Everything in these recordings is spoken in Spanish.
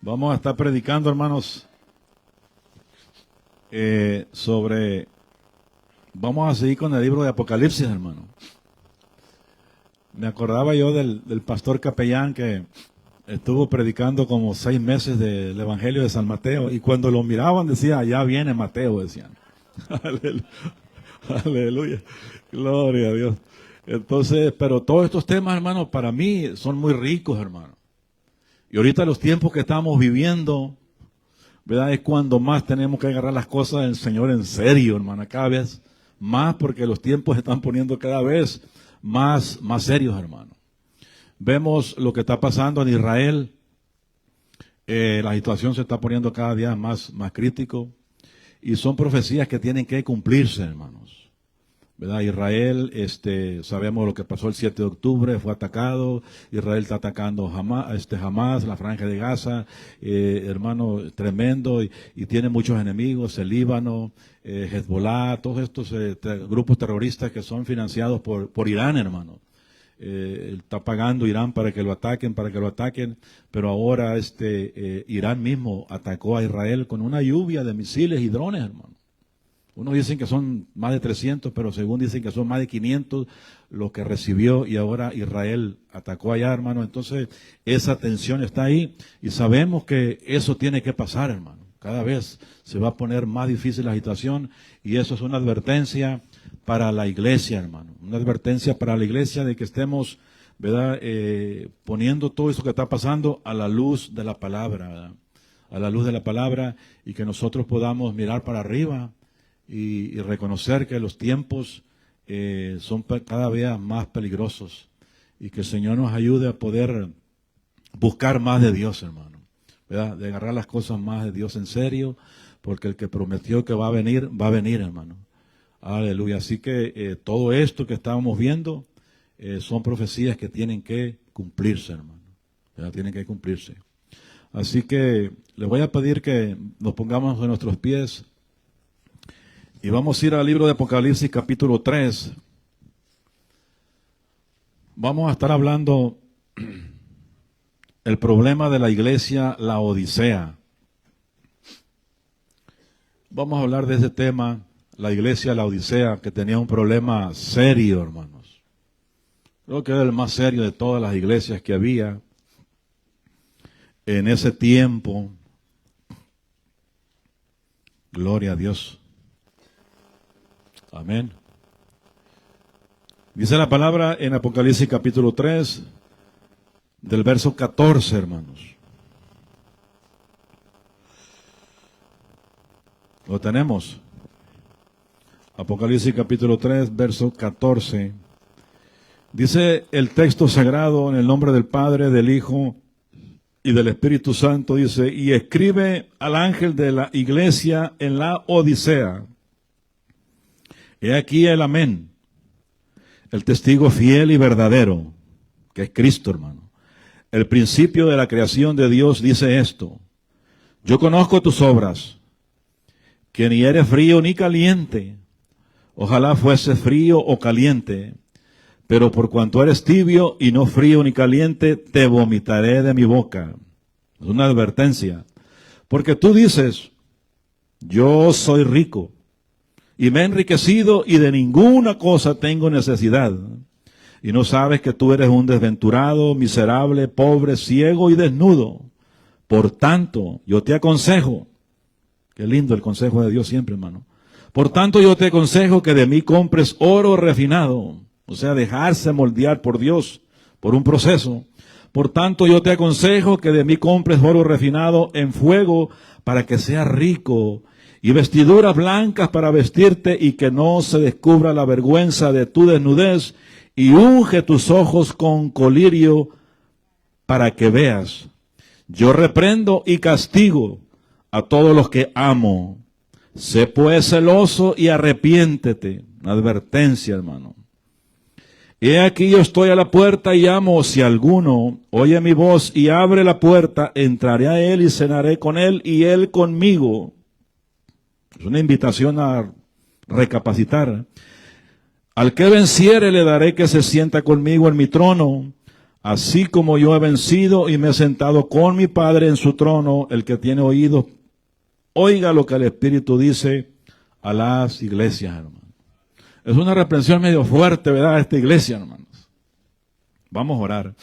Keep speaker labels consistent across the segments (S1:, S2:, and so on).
S1: Vamos a estar predicando, hermanos, vamos a seguir con el libro de Apocalipsis, hermano. Me acordaba yo del pastor capellán que estuvo predicando como 6 meses del Evangelio de San Mateo, y cuando lo miraban decía, allá viene Mateo, decían. Aleluya, gloria a Dios. Entonces, pero todos estos temas, hermano, para mí son muy ricos, hermano. Y ahorita los tiempos que estamos viviendo, ¿verdad? Es cuando más tenemos que agarrar las cosas del Señor en serio, hermano, cada vez más, porque los tiempos se están poniendo cada vez más serios, hermano. Vemos lo que está pasando en Israel. La situación se está poniendo cada día más crítico, y son profecías que tienen que cumplirse, hermanos. ¿Verdad? Israel, sabemos lo que pasó el 7 de octubre, fue atacado. Israel está atacando Hamas, la Franja de Gaza, hermano, tremendo, y tiene muchos enemigos, el Líbano, Hezbollah, todos estos grupos terroristas que son financiados por Irán, hermano. Está pagando Irán para que lo ataquen, pero ahora Irán mismo atacó a Israel con una lluvia de misiles y drones, hermano. Unos dicen que son más de 300, pero según dicen que son más de 500 los que recibió, y ahora Israel atacó allá, hermano. Entonces, esa tensión está ahí, y sabemos que eso tiene que pasar, hermano. Cada vez se va a poner más difícil la situación, y eso es una advertencia para la iglesia, hermano. Una advertencia para la iglesia de que estemos, ¿verdad?, poniendo todo eso que está pasando a la luz de la palabra, ¿verdad? A la luz de la palabra, y que nosotros podamos mirar para arriba y reconocer que los tiempos son cada vez más peligrosos, y que el Señor nos ayude a poder buscar más de Dios, hermano, ¿verdad? De agarrar las cosas más de Dios en serio, porque el que prometió que va a venir, hermano. Aleluya. Así que todo esto que estábamos viendo son profecías que tienen que cumplirse, hermano, ¿verdad? Tienen que cumplirse. Así que les voy a pedir que nos pongamos en nuestros pies. Y vamos a ir al libro de Apocalipsis capítulo 3. Vamos a estar hablando el problema de la iglesia Laodicea. Vamos a hablar de ese tema, la iglesia Laodicea, que tenía un problema serio, hermanos. Creo que era el más serio de todas las iglesias que había en ese tiempo. Gloria a Dios. Amén. Dice la palabra en Apocalipsis capítulo 3, del verso 14, hermanos. ¿Lo tenemos? Apocalipsis capítulo 3, verso 14. Dice el texto sagrado, en el nombre del Padre, del Hijo y del Espíritu Santo, dice: y escribe al ángel de la iglesia en la Odisea. He aquí el amén, el testigo fiel y verdadero, que es Cristo, hermano. El principio de la creación de Dios dice esto: yo conozco tus obras, que ni eres frío ni caliente. Ojalá fuese frío o caliente, pero por cuanto eres tibio y no frío ni caliente, te vomitaré de mi boca. Es una advertencia. Porque tú dices: yo soy rico, y me he enriquecido, y de ninguna cosa tengo necesidad. Y no sabes que tú eres un desventurado, miserable, pobre, ciego y desnudo. Por tanto, yo te aconsejo, qué lindo el consejo de Dios siempre, hermano. Por tanto, yo te aconsejo que de mí compres oro refinado, o sea, dejarse moldear por Dios, por un proceso. Por tanto, yo te aconsejo que de mí compres oro refinado en fuego, para que seas rico, y vestiduras blancas para vestirte, y que no se descubra la vergüenza de tu desnudez, y unge tus ojos con colirio para que veas. Yo reprendo y castigo a todos los que amo. Sé pues celoso y arrepiéntete. Una advertencia, hermano. He aquí yo estoy a la puerta y llamo. Si alguno oye mi voz y abre la puerta, entraré a él y cenaré con él y él conmigo. Es una invitación a recapacitar. Al que venciere le daré que se sienta conmigo en mi trono, Así como yo he vencido y me he sentado con mi Padre en su trono, el que tiene oídos, oiga lo que el Espíritu dice a las iglesias, hermanos. Es una reprensión medio fuerte, ¿verdad?, a esta iglesia, hermanos. Vamos a orar.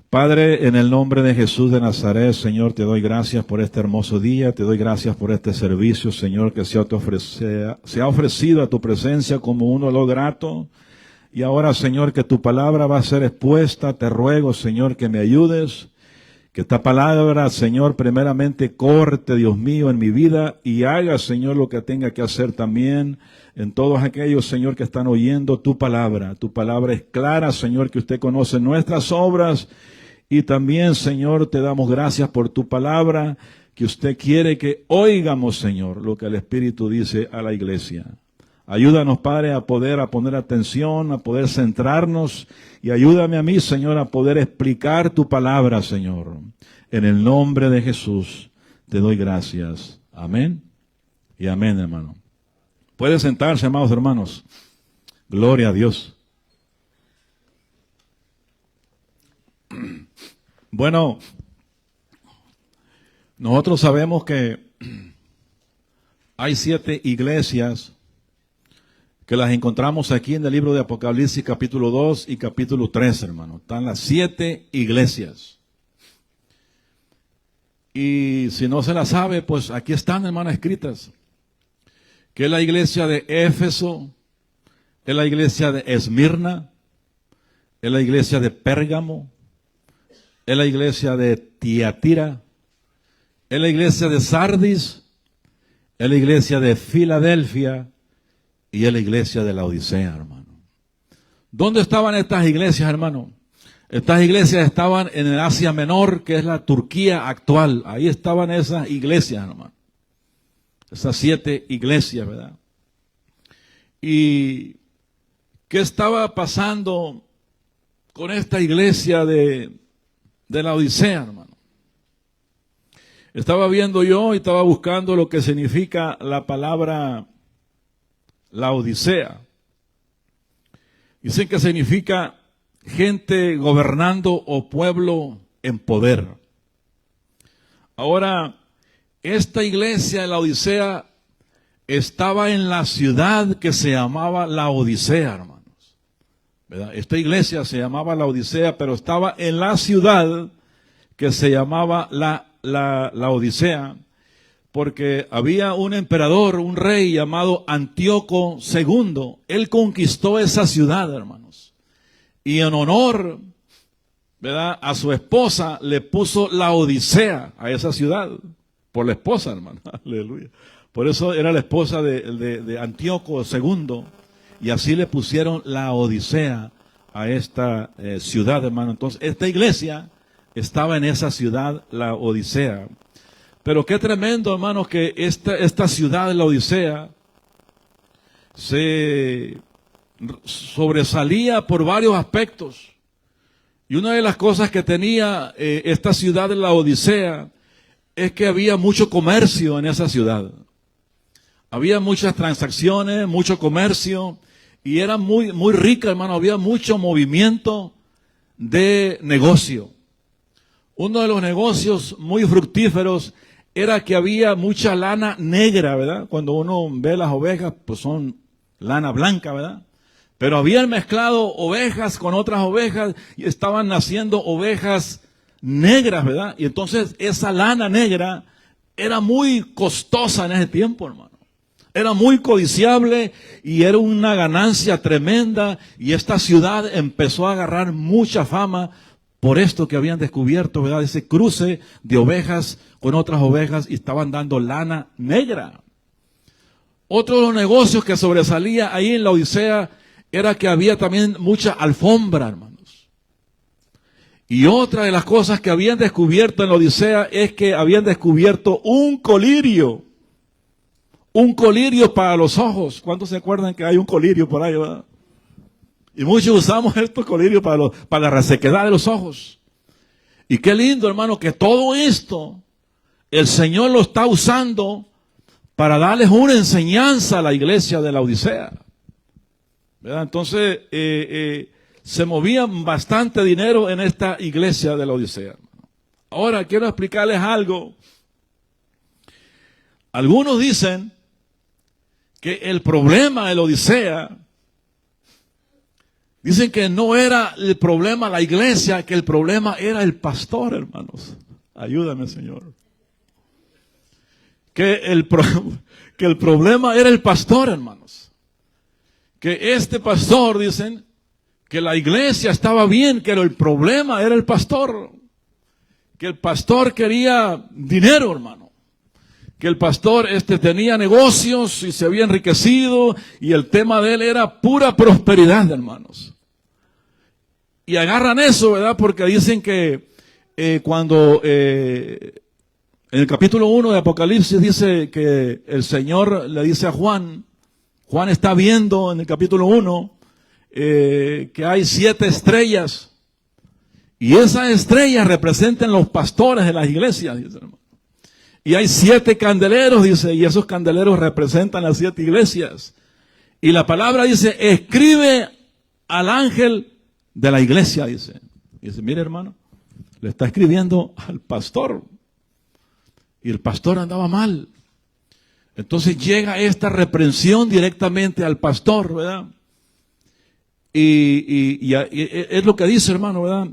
S1: Padre, en el nombre de Jesús de Nazaret, Señor, te doy gracias por este hermoso día, te doy gracias por este servicio, Señor, que se ha ofrecido a tu presencia como un olor grato. Y ahora, Señor, que tu palabra va a ser expuesta, te ruego, Señor, que me ayudes, que esta palabra, Señor, primeramente corte, Dios mío, en mi vida y haga, Señor, lo que tenga que hacer también en todos aquellos, Señor, que están oyendo tu palabra. Tu palabra es clara, Señor, que usted conoce nuestras obras. Y también, Señor, te damos gracias por tu palabra, que usted quiere que oigamos, Señor, lo que el Espíritu dice a la iglesia. Ayúdanos, Padre, a poner atención, a poder centrarnos, y ayúdame a mí, Señor, a poder explicar tu palabra, Señor. En el nombre de Jesús te doy gracias. Amén y amén, hermano. Puede sentarse, amados hermanos. Gloria a Dios. Bueno, nosotros sabemos que hay 7 iglesias que las encontramos aquí en el libro de Apocalipsis capítulo 2 y capítulo 3, hermano. Están las 7 iglesias. Y si no se las sabe, pues aquí están, hermano, escritas. Que es la iglesia de Éfeso, es la iglesia de Esmirna, es la iglesia de Pérgamo, es la iglesia de Tiatira, es la iglesia de Sardis, es la iglesia de Filadelfia y es la iglesia de la Odisea, hermano. ¿Dónde estaban estas iglesias, hermano? Estas iglesias estaban en el Asia Menor, que es la Turquía actual. Ahí estaban esas iglesias, hermano. Esas 7 iglesias, ¿verdad? ¿Y qué estaba pasando con esta iglesia de la Odisea, hermano? Estaba viendo yo y estaba buscando lo que significa la palabra la Odisea. Dicen que significa gente gobernando o pueblo en poder. Ahora, esta iglesia de la Odisea estaba en la ciudad que se llamaba la Odisea, hermanos. ¿Verdad? Esta iglesia se llamaba la Odisea, pero estaba en la ciudad que se llamaba la Odisea, porque había un emperador, un rey llamado Antíoco II. Él conquistó esa ciudad, hermanos. Y en honor, ¿verdad?, a su esposa le puso la Odisea a esa ciudad. Por la esposa, hermano. Aleluya. Por eso era la esposa de Antíoco II. Y así le pusieron la Odisea a esta ciudad, hermano. Entonces, esta iglesia estaba en esa ciudad, la Odisea. Pero qué tremendo, hermano, que esta ciudad, la Odisea, se sobresalía por varios aspectos. Y una de las cosas que tenía esta ciudad de la Odisea es que había mucho comercio en esa ciudad. Había muchas transacciones, mucho comercio, y era muy, muy rica, hermano. Había mucho movimiento de negocio. Uno de los negocios muy fructíferos era que había mucha lana negra, ¿verdad? Cuando uno ve las ovejas, pues son lana blanca, ¿verdad? Pero habían mezclado ovejas con otras ovejas y estaban naciendo ovejas negras, ¿verdad? Y entonces esa lana negra era muy costosa en ese tiempo, hermano. Era muy codiciable y era una ganancia tremenda, y esta ciudad empezó a agarrar mucha fama por esto que habían descubierto, ¿verdad? Ese cruce de ovejas con otras ovejas, y estaban dando lana negra. Otro de los negocios que sobresalía ahí en la Odisea era que había también mucha alfombra, hermanos. Y otra de las cosas que habían descubierto en la Odisea es que habían descubierto un colirio. Un colirio para los ojos. ¿Cuántos se acuerdan que hay un colirio por ahí, verdad? Y muchos usamos estos colirios para la resequedad de los ojos. Y qué lindo, hermano, que todo esto el Señor lo está usando para darles una enseñanza a la iglesia de la Odisea, ¿verdad? Entonces, se movían bastante dinero en esta iglesia de la Odisea. Ahora quiero explicarles algo. Algunos dicen que el problema de la Odisea, dicen que no era el problema la iglesia, que el problema era el pastor, hermanos. Ayúdame, Señor. Que el problema era el pastor, hermanos. Que este pastor, dicen, que la iglesia estaba bien, que el problema era el pastor. Que el pastor quería dinero, hermano. Que el pastor tenía negocios y se había enriquecido y el tema de él era pura prosperidad, hermanos. Y agarran eso, ¿verdad? Porque dicen que cuando en el capítulo 1 de Apocalipsis dice que el Señor le dice a Juan está viendo en el capítulo 1 que hay 7 estrellas. Y esas estrellas representan los pastores de las iglesias, dice, hermano. Y hay 7 candeleros, dice, y esos candeleros representan las 7 iglesias. Y la palabra dice, escribe al ángel de la iglesia, dice. Y dice, mire, hermano, le está escribiendo al pastor. Y el pastor andaba mal. Entonces llega esta reprensión directamente al pastor, ¿verdad? Y es lo que dice, hermano, ¿verdad?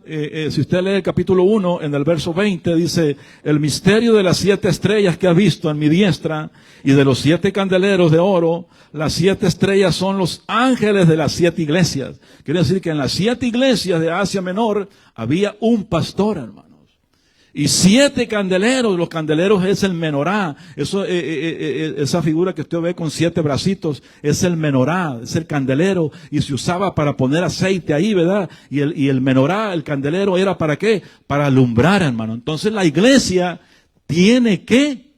S1: Si usted lee el capítulo 1, en el verso 20, dice, el misterio de las 7 estrellas que ha visto en mi diestra y de los 7 candeleros de oro, las 7 estrellas son los ángeles de las 7 iglesias. Quiere decir que en las 7 iglesias de Asia Menor había un pastor, hermanos. Y 7 candeleros, los candeleros es el menorá. Eso, esa figura que usted ve con 7 bracitos, es el menorá, es el candelero. Y se usaba para poner aceite ahí, ¿verdad? Y el menorá, el candelero, ¿era para qué? Para alumbrar, hermano. Entonces la iglesia tiene que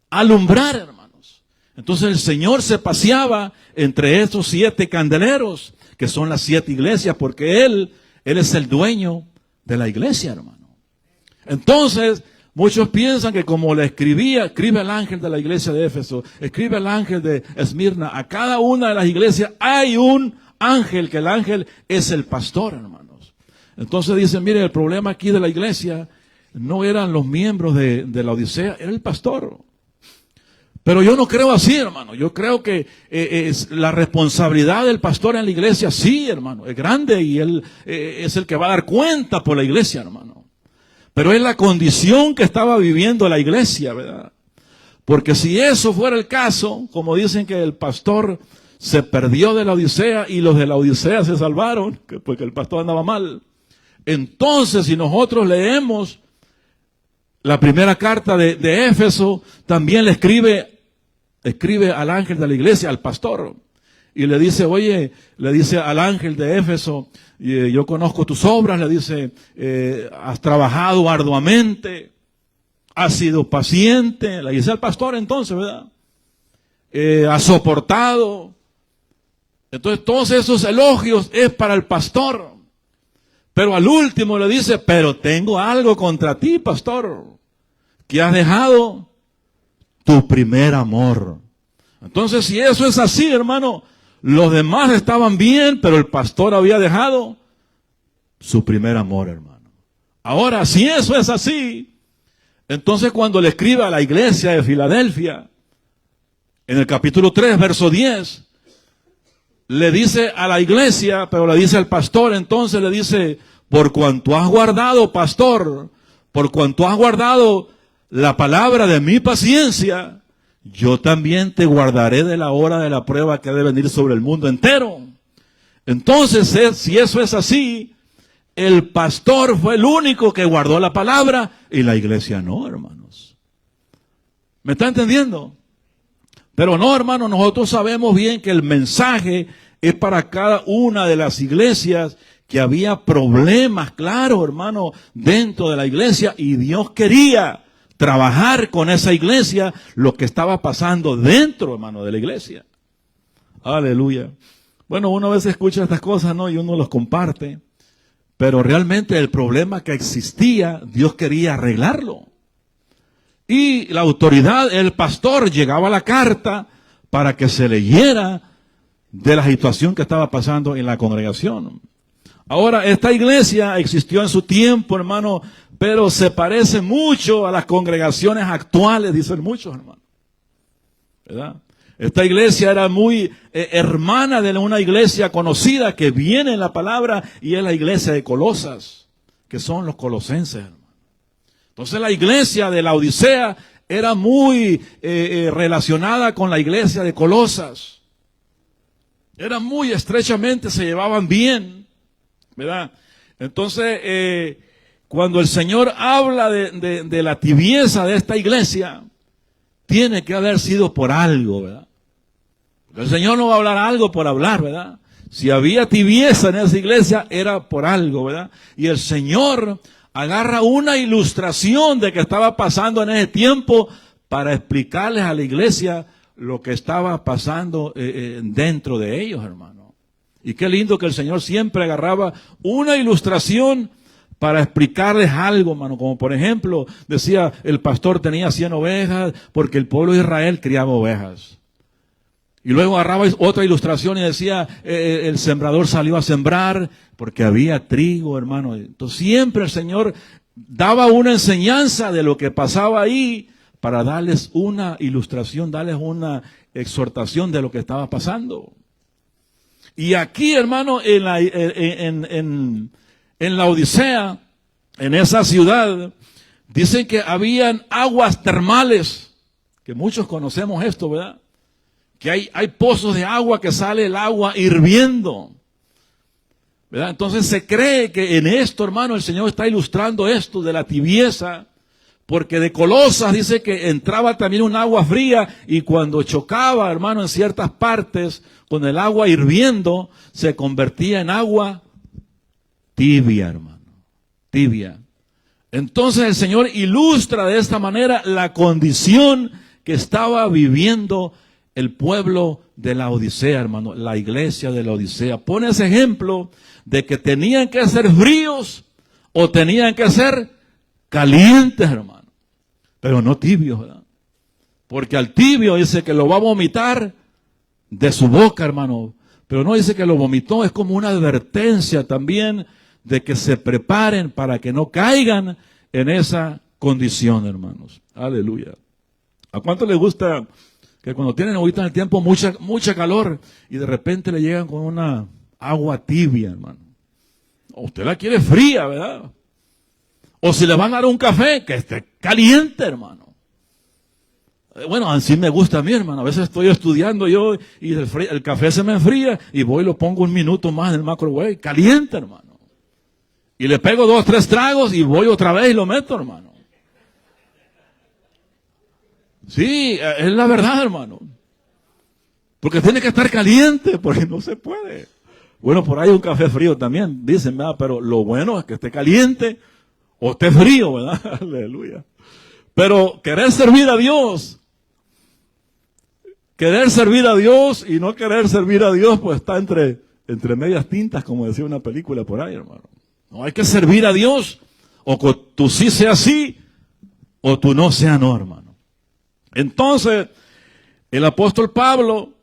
S1: alumbrar, hermanos. Entonces el Señor se paseaba entre esos 7 candeleros, que son las 7 iglesias, porque Él es el dueño de la iglesia, hermano. Entonces, muchos piensan que como le escribe el ángel de la iglesia de Éfeso, escribe el ángel de Esmirna, a cada una de las iglesias hay un ángel, que el ángel es el pastor, hermanos. Entonces dicen, mire, el problema aquí de la iglesia no eran los miembros de la Odisea, era el pastor. Pero yo no creo así, hermano. Yo creo que la responsabilidad del pastor en la iglesia, sí, hermano, es grande y él es el que va a dar cuenta por la iglesia, hermano. Pero es la condición que estaba viviendo la iglesia, ¿verdad? Porque si eso fuera el caso, como dicen que el pastor se perdió de la Odisea y los de la Odisea se salvaron, porque el pastor andaba mal. Entonces, si nosotros leemos la primera carta de Éfeso, también le escribe al ángel de la iglesia, al pastor. Y le dice, oye, le dice al ángel de Éfeso, yo conozco tus obras, le dice, has trabajado arduamente, has sido paciente, le dice al pastor entonces, ¿verdad? Has soportado. Entonces todos esos elogios es para el pastor. Pero al último le dice, pero tengo algo contra ti, pastor, que has dejado tu primer amor. Entonces si eso es así, hermano, los demás estaban bien, pero el pastor había dejado su primer amor, hermano. Ahora, si eso es así, entonces cuando le escribe a la iglesia de Filadelfia, en el capítulo 3, verso 10, le dice a la iglesia, pero le dice al pastor, entonces le dice, por cuanto has guardado, pastor, por cuanto has guardado la palabra de mi paciencia, yo también te guardaré de la hora de la prueba que ha de venir sobre el mundo entero. Entonces, si eso es así, el pastor fue el único que guardó la palabra y la iglesia no, hermanos. ¿Me está entendiendo? Pero no, hermanos, nosotros sabemos bien que el mensaje es para cada una de las iglesias, que había problemas, claro, hermano, dentro de la iglesia, y Dios quería trabajar con esa iglesia lo que estaba pasando dentro, hermano, de la iglesia. Aleluya. Bueno, uno a veces escucha estas cosas, ¿no? Y uno los comparte. Pero realmente el problema que existía, Dios quería arreglarlo. Y la autoridad, el pastor, llegaba a la carta para que se leyera de la situación que estaba pasando en la congregación. Ahora, esta iglesia existió en su tiempo, hermano, pero se parece mucho a las congregaciones actuales, dicen muchos, hermano. ¿Verdad? Esta iglesia era muy hermana de una iglesia conocida que viene en la palabra, y es la iglesia de Colosas, que son los colosenses, hermano. Entonces la iglesia de la Odisea era muy relacionada con la iglesia de Colosas. Era muy estrechamente, se llevaban bien, ¿verdad? Entonces, cuando el Señor habla de la tibieza de esta iglesia, tiene que haber sido por algo, ¿verdad? Porque el Señor no va a hablar algo por hablar, ¿verdad? Si había tibieza en esa iglesia, era por algo, ¿verdad? Y el Señor agarra una ilustración de que estaba pasando en ese tiempo para explicarles a la iglesia lo que estaba pasando dentro de ellos, hermano. Y qué lindo que el Señor siempre agarraba una ilustración para explicarles algo, hermano. Como por ejemplo, decía, el pastor tenía 100 ovejas porque el pueblo de Israel criaba ovejas. Y luego agarraba otra ilustración y decía, el sembrador salió a sembrar porque había trigo, hermano. Entonces siempre el Señor daba una enseñanza de lo que pasaba ahí para darles una ilustración, darles una exhortación de lo que estaba pasando. Y aquí, hermano, en la Odisea, en esa ciudad, dicen que habían aguas termales, que muchos conocemos esto, ¿verdad? Que hay pozos de agua que sale el agua hirviendo, ¿verdad? Entonces se cree que en esto, hermano, el Señor está ilustrando esto de la tibieza, porque de Colosas dice que entraba también un agua fría y cuando chocaba, hermano, en ciertas partes, con el agua hirviendo, se convertía en agua tibia, hermano, tibia. Entonces el Señor ilustra de esta manera la condición que estaba viviendo el pueblo de la Odisea, hermano, la iglesia de la Odisea. Pone ese ejemplo de que tenían que ser fríos o tenían que ser calientes, hermano, pero no tibios, ¿verdad? Porque al tibio dice que lo va a vomitar de su boca, hermano, pero no dice que lo vomitó, es como una advertencia también de que se preparen para que no caigan en esa condición, hermanos. Aleluya. ¿A cuánto les gusta que cuando tienen ahorita en el tiempo mucha calor y de repente le llegan con una agua tibia, hermano? Usted la quiere fría, ¿verdad? O si le van a dar un café, que esté caliente, hermano. Bueno, así me gusta a mí, hermano. A veces estoy estudiando yo y el café se me enfría y voy y lo pongo un minuto más en el microwave, caliente, hermano. Y le pego 2, 3 tragos y voy otra vez y lo meto, hermano. Sí, es la verdad, hermano. Porque tiene que estar caliente, porque no se puede. Bueno, por ahí un café frío también, dicen, ¿verdad? Pero lo bueno es que esté caliente o esté frío, ¿verdad? Aleluya. Pero querer servir a Dios y no querer servir a Dios, pues está entre medias tintas, como decía una película por ahí, hermano. No hay que servir a Dios, o que tú sí seas sí, o tú no seas no, hermano. Entonces, el apóstol Pablo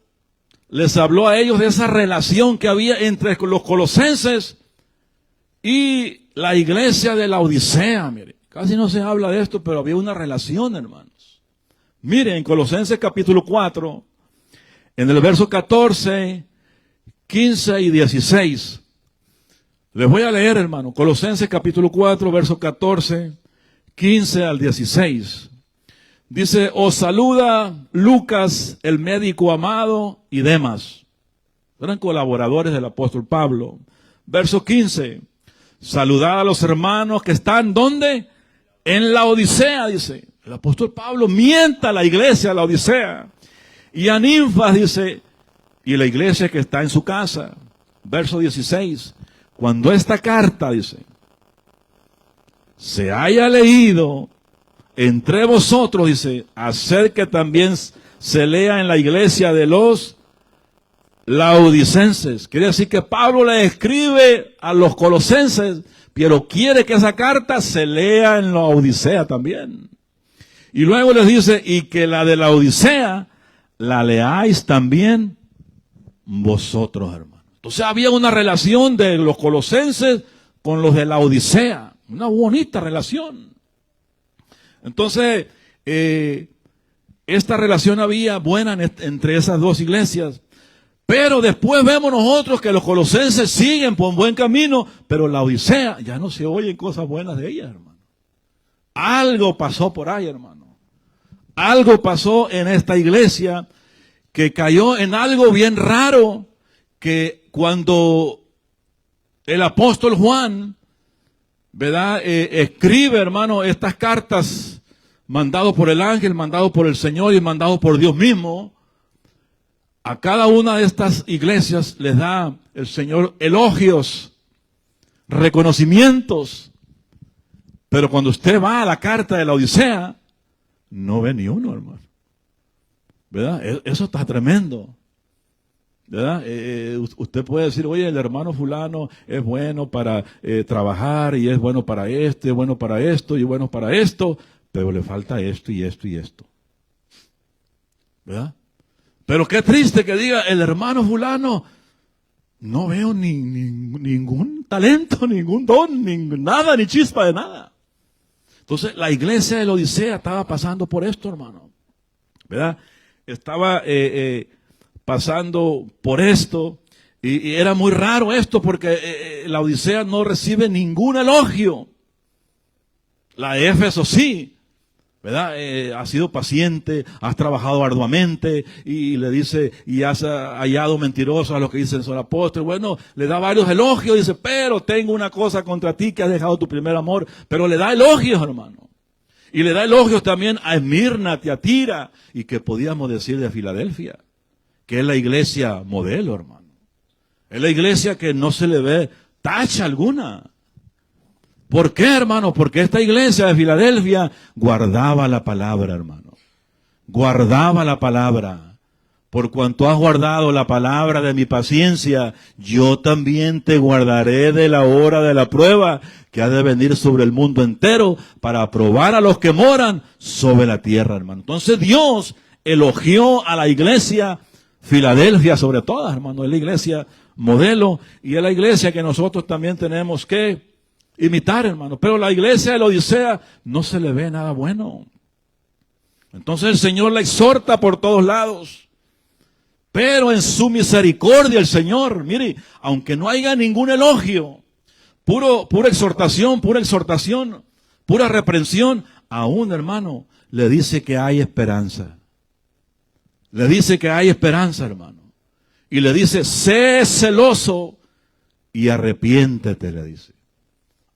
S1: les habló a ellos de esa relación que había entre los colosenses y la iglesia de la Odisea. Mire, casi no se habla de esto, pero había una relación, hermanos. Miren, en Colosenses capítulo 4, en el verso 14, 15 y 16. Les voy a leer, hermano. Colosenses capítulo 4, verso 14, 15 al 16. Dice, os saluda Lucas, el médico amado, y Demas. Eran colaboradores del apóstol Pablo. Verso 15. Saludad a los hermanos que están, ¿dónde? En la Odisea, dice. El apóstol Pablo mienta a la iglesia, a la Odisea. Y a Ninfas, dice, y la iglesia que está en su casa. Verso 16. Cuando esta carta, dice, se haya leído entre vosotros, dice, hacer que también se lea en la iglesia de los laodicenses. Quiere decir que Pablo le escribe a los colosenses, pero quiere que esa carta se lea en la Odisea también. Y luego les dice, y que la de la Odisea la leáis también vosotros, hermanos. Entonces había una relación de los colosenses con los de la Odisea, una bonita relación. Entonces, esta relación había buena entre esas dos iglesias. Pero después vemos nosotros que los colosenses siguen por un buen camino, pero la Odisea ya no se oyen cosas buenas de ella, hermano. Algo pasó por ahí, hermano. Algo pasó en esta iglesia que cayó en algo bien raro, que cuando el apóstol Juan, ¿verdad? Escribe, hermano, estas cartas mandado por el ángel, mandado por el Señor y mandado por Dios mismo, a cada una de estas iglesias les da el Señor elogios, reconocimientos. Pero cuando usted va a la carta de la Odisea, no ve ni uno, hermano. ¿Verdad? Eso está tremendo. ¿Verdad? Usted puede decir, oye, el hermano fulano es bueno para trabajar, y es bueno para esto, y es bueno para esto, y es bueno para esto, pero le falta esto y esto y esto. ¿Verdad? Pero qué triste que diga, el hermano fulano, no veo ningún talento, ningún don, nada, ni chispa de nada. Entonces, la iglesia de la Odisea estaba pasando por esto, hermano. ¿Verdad? Estaba pasando por esto, y era muy raro esto, porque la Odisea no recibe ningún elogio. La de Éfeso sí. ¿Verdad? Has sido paciente, has trabajado arduamente, y le dice, y has hallado mentirosos a los que dicen son apóstoles. Bueno, le da varios elogios, dice, pero tengo una cosa contra ti, que has dejado tu primer amor. Pero le da elogios, hermano. Y le da elogios también a Esmirna, Tiatira, y que podíamos decir de Filadelfia, que es la iglesia modelo, hermano. Es la iglesia que no se le ve tacha alguna. ¿Por qué, hermano? Porque esta iglesia de Filadelfia guardaba la palabra, hermano. Guardaba la palabra. Por cuanto has guardado la palabra de mi paciencia, yo también te guardaré de la hora de la prueba que ha de venir sobre el mundo entero para probar a los que moran sobre la tierra, hermano. Entonces Dios elogió a la iglesia Filadelfia sobre todas, hermano. Es la iglesia modelo, y es la iglesia que nosotros también tenemos que imitar, hermano. Pero la iglesia de la Odisea no se le ve nada bueno. Entonces el Señor la exhorta por todos lados. Pero en su misericordia el Señor, mire, aunque no haya ningún elogio, pura exhortación, pura reprensión, aún, hermano, le dice que hay esperanza. Le dice que hay esperanza, hermano. Y le dice, sé celoso y arrepiéntete, le dice.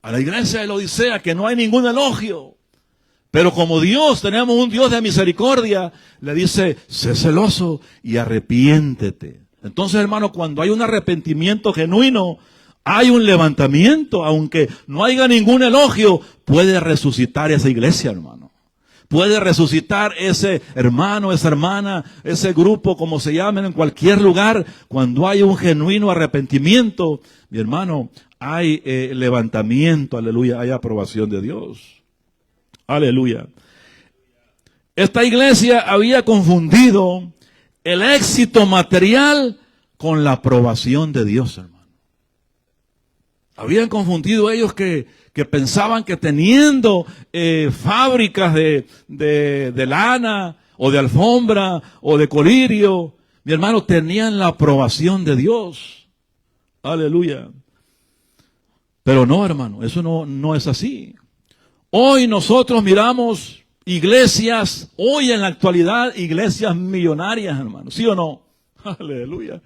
S1: A la iglesia de la Odisea, que no hay ningún elogio, pero como Dios, tenemos un Dios de misericordia, le dice, sé celoso y arrepiéntete. Entonces, hermano, cuando hay un arrepentimiento genuino, hay un levantamiento. Aunque no haya ningún elogio, puede resucitar esa iglesia, hermano. Puede resucitar ese hermano, esa hermana, ese grupo, como se llamen, en cualquier lugar. Cuando hay un genuino arrepentimiento, mi hermano, hay levantamiento, aleluya, hay aprobación de Dios. Aleluya. Esta iglesia había confundido el éxito material con la aprobación de Dios, hermano. Habían confundido ellos que pensaban que teniendo fábricas de lana, o de alfombra, o de colirio, mi hermano, tenían la aprobación de Dios. Aleluya. Pero no, hermano, eso no es así. Hoy nosotros miramos iglesias, hoy en la actualidad, iglesias millonarias, hermano. ¿Sí o no? Aleluya.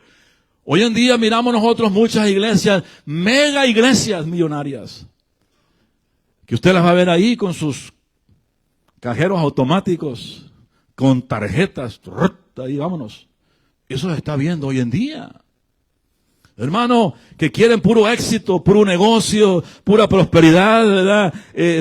S1: Hoy en día miramos nosotros muchas iglesias, mega iglesias millonarias, que usted las va a ver ahí con sus cajeros automáticos, con tarjetas, ahí vámonos. Eso se está viendo hoy en día. Hermano, que quieren puro éxito, puro negocio, pura prosperidad, ¿verdad?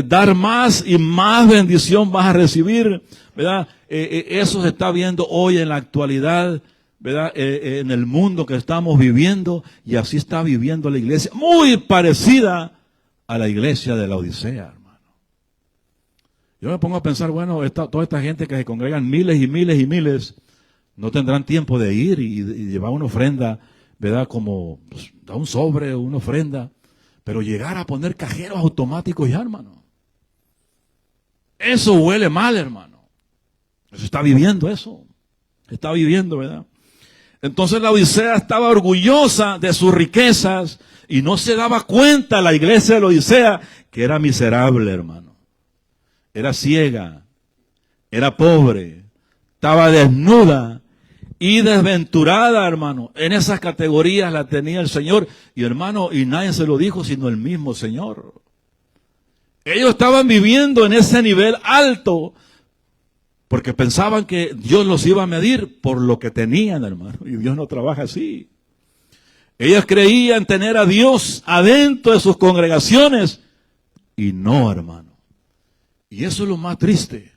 S1: Dar más y más bendición vas a recibir, ¿verdad? Eso se está viendo hoy en la actualidad, ¿verdad? En el mundo que estamos viviendo, y así está viviendo la iglesia, muy parecida a la iglesia de la Odisea, hermano. Yo me pongo a pensar, bueno, toda esta gente que se congregan miles y miles y miles, no tendrán tiempo de ir y llevar una ofrenda, ¿verdad? Como pues, da un sobre o una ofrenda, pero llegar a poner cajeros automáticos ya, hermano. Eso huele mal, hermano. Eso está viviendo eso. Está viviendo, ¿verdad? Entonces la Odisea estaba orgullosa de sus riquezas y no se daba cuenta la iglesia de la Odisea que era miserable, hermano. Era ciega, era pobre, estaba desnuda y desventurada, hermano. En esas categorías la tenía el Señor. Y hermano, y nadie se lo dijo sino el mismo Señor. Ellos estaban viviendo en ese nivel alto porque pensaban que Dios los iba a medir por lo que tenían, hermano. Y Dios no trabaja así. Ellos creían tener a Dios adentro de sus congregaciones y no, hermano. Y eso es lo más triste.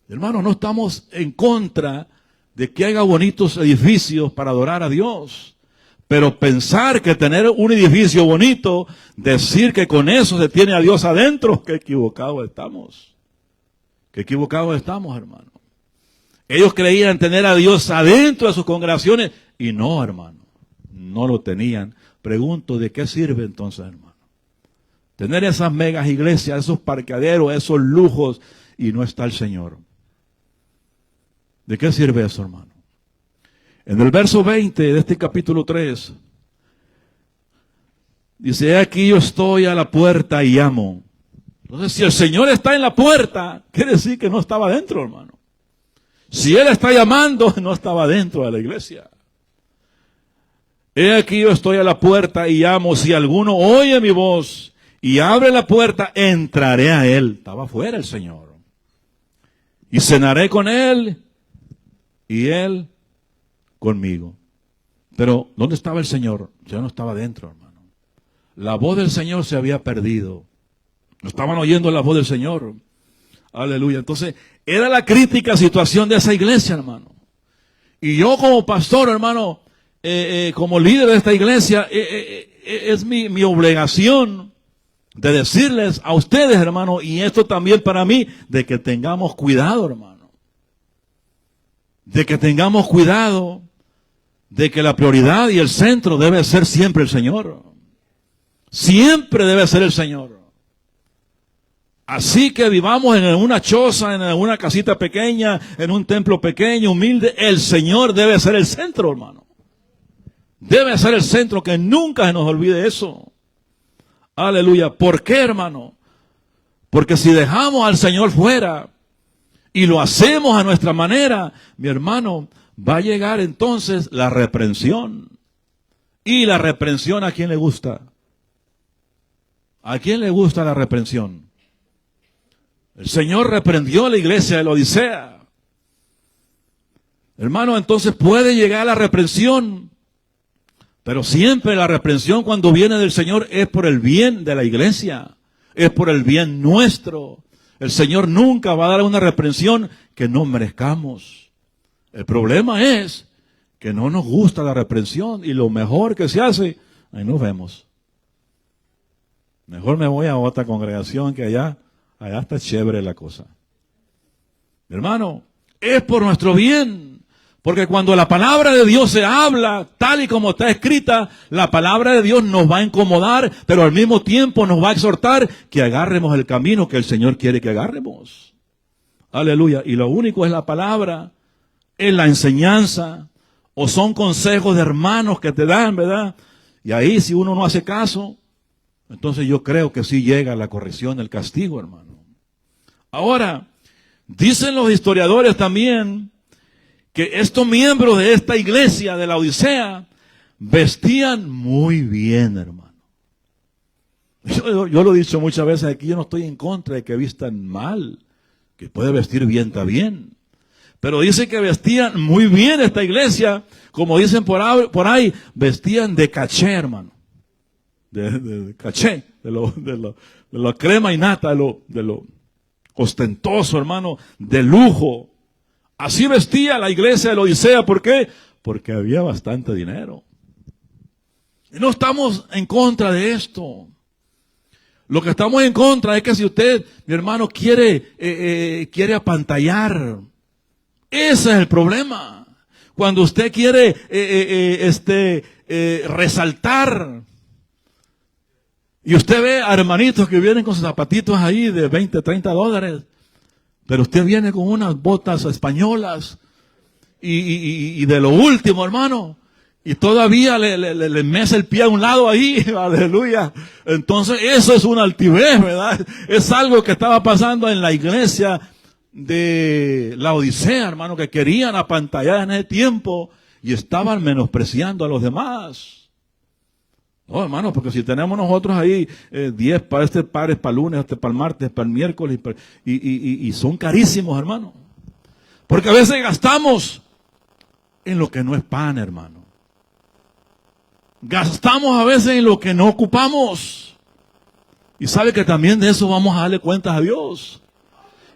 S1: Hermano, no estamos en contra de que haya bonitos edificios para adorar a Dios. Pero pensar que tener un edificio bonito, decir que con eso se tiene a Dios adentro, qué equivocados estamos. Qué equivocados estamos, hermano. Ellos creían tener a Dios adentro de sus congregaciones y no, hermano. No lo tenían. Pregunto, ¿de qué sirve entonces, hermano? Tener esas megas iglesias, esos parqueaderos, esos lujos y no está el Señor. ¿De qué sirve eso, hermano? En el verso 20 de este capítulo 3, dice, he aquí yo estoy a la puerta y llamo. Entonces, si el Señor está en la puerta, quiere decir que no estaba dentro, hermano. Si Él está llamando, no estaba dentro de la iglesia. He aquí yo estoy a la puerta y llamo. Si alguno oye mi voz y abre la puerta, entraré a Él. Estaba afuera el Señor. Y cenaré con Él y Él conmigo. Pero, ¿dónde estaba el Señor? El Señor no estaba dentro, hermano. La voz del Señor se había perdido. No estaban oyendo la voz del Señor. Aleluya. Entonces, era la crítica situación de esa iglesia, hermano. Y yo como pastor, hermano, como líder de esta iglesia, es mi obligación de decirles a ustedes, hermano, y esto también para mí, de que tengamos cuidado, hermano. De que tengamos cuidado, de que la prioridad y el centro debe ser siempre el Señor. Siempre debe ser el Señor. Así que vivamos en una choza, en una casita pequeña, en un templo pequeño, humilde, el Señor debe ser el centro, hermano. Debe ser el centro, que nunca se nos olvide eso. Aleluya. ¿Por qué, hermano? Porque si dejamos al Señor fuera y lo hacemos a nuestra manera, mi hermano, va a llegar entonces la reprensión. Y la reprensión, ¿a quién le gusta? ¿A quién le gusta la reprensión? El Señor reprendió a la iglesia de la Odisea. Hermano, entonces puede llegar la reprensión. Pero siempre la reprensión cuando viene del Señor es por el bien de la iglesia. Es por el bien nuestro. El Señor nunca va a dar una reprensión que no merezcamos. El problema es que no nos gusta la reprensión y lo mejor que se hace, ahí nos vemos. Mejor me voy a otra congregación que allá está chévere la cosa. Hermano, es por nuestro bien. Porque cuando la palabra de Dios se habla, tal y como está escrita, la palabra de Dios nos va a incomodar, pero al mismo tiempo nos va a exhortar que agarremos el camino que el Señor quiere que agarremos. Aleluya. Y lo único es la palabra, es la enseñanza, o son consejos de hermanos que te dan, ¿verdad? Y ahí si uno no hace caso, entonces yo creo que sí llega la corrección, el castigo, hermano. Ahora, dicen los historiadores también que estos miembros de esta iglesia de la Odisea vestían muy bien, hermano. Yo lo he dicho muchas veces aquí, yo no estoy en contra de que vistan mal, que puede vestir bien, está bien. Pero dice que vestían muy bien esta iglesia, como dicen por ahí, vestían de caché, hermano. De caché, de la crema y nata, de lo ostentoso, hermano, de lujo. Así vestía la iglesia de la Odisea. ¿Por qué? Porque había bastante dinero. Y no estamos en contra de esto. Lo que estamos en contra es que si usted, mi hermano, quiere apantallar, ese es el problema. Cuando usted quiere resaltar, y usted ve a hermanitos que vienen con sus zapatitos ahí de 20, 30 dólares, pero usted viene con unas botas españolas y de lo último, hermano, y todavía le mece el pie a un lado ahí, aleluya. Entonces eso es una altivez, ¿verdad? Es algo que estaba pasando en la iglesia de la Odisea, hermano, que querían apantallar en ese tiempo y estaban menospreciando a los demás. No, hermano, porque si tenemos nosotros ahí 10 pares para el lunes, para el martes, para el miércoles, y son carísimos, hermano. Porque a veces gastamos en lo que no es pan, hermano. Gastamos a veces en lo que no ocupamos. Y sabe que también de eso vamos a darle cuentas a Dios.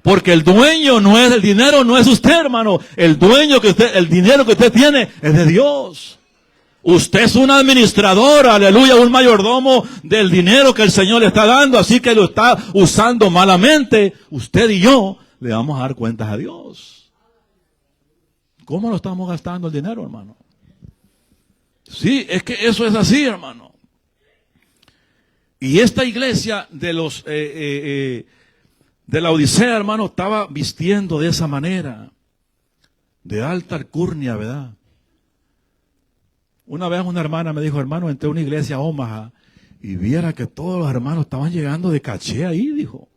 S1: Porque el dueño no es el dinero, no es usted, hermano. El dinero que usted tiene es de Dios. Usted es un administrador, aleluya, un mayordomo del dinero que el Señor le está dando, así que lo está usando malamente. Usted y yo le vamos a dar cuentas a Dios. ¿Cómo lo estamos gastando el dinero, hermano? Sí, es que eso es así, hermano. Y esta iglesia de la Odisea, hermano, estaba vistiendo de esa manera, de alta alcurnia, ¿verdad? Una vez una hermana me dijo, hermano, entré a una iglesia a Omaha y viera que todos los hermanos estaban llegando de caché ahí, dijo.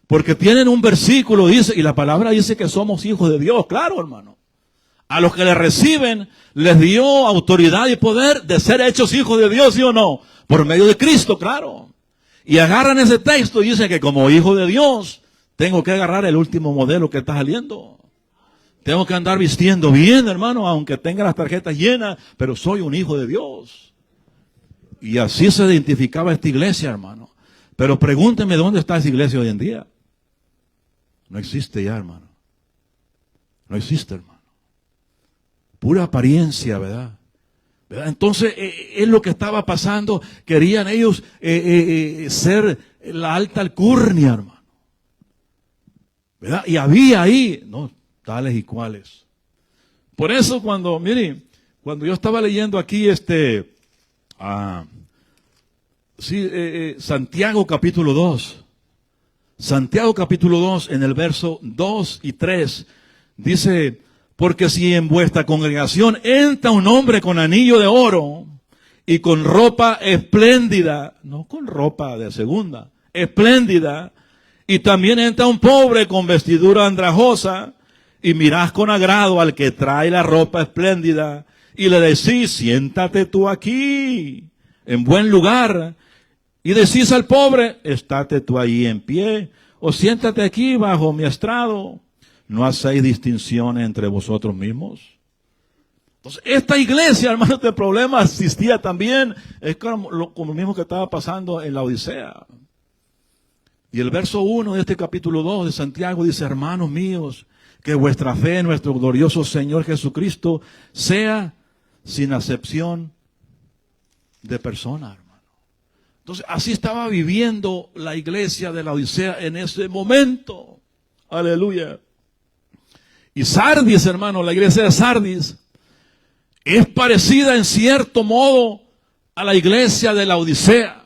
S1: Porque tienen un versículo, dice, y la palabra dice que somos hijos de Dios, claro, hermano. A los que le reciben, les dio autoridad y poder de ser hechos hijos de Dios, ¿sí o no? Por medio de Cristo, claro. Y agarran ese texto y dicen que como hijo de Dios, tengo que agarrar el último modelo que está saliendo. Tengo que andar vistiendo bien, hermano, aunque tenga las tarjetas llenas, pero soy un hijo de Dios. Y así se identificaba esta iglesia, hermano. Pero pregúnteme, ¿dónde está esa iglesia hoy en día? No existe ya, hermano. No existe, hermano. Pura apariencia, ¿verdad? ¿Verdad? Entonces, es lo que estaba pasando. Querían ellos ser la alta alcurnia, hermano. ¿Verdad? Y había ahí, no, tales y cuales. Por eso cuando yo estaba leyendo aquí Santiago capítulo 2. Santiago capítulo 2 en el verso 2 y 3 dice, porque si en vuestra congregación entra un hombre con anillo de oro y con ropa espléndida, no con ropa de segunda, espléndida, y también entra un pobre con vestidura andrajosa, y mirás con agrado al que trae la ropa espléndida, y le decís, siéntate tú aquí, en buen lugar, y decís al pobre, estate tú ahí en pie, o siéntate aquí bajo mi estrado. ¿No hacéis distinciones entre vosotros mismos? Entonces, esta iglesia, hermano, este problema existía también, es como lo mismo que estaba pasando en la Odisea. Y el verso 1 de este capítulo 2 de Santiago dice, hermanos míos, que vuestra fe en nuestro glorioso Señor Jesucristo sea sin acepción de persona, hermano. Entonces, así estaba viviendo la iglesia de la Odisea en ese momento. Aleluya. Y Sardis, hermano, la iglesia de Sardis, es parecida en cierto modo a la iglesia de la Odisea.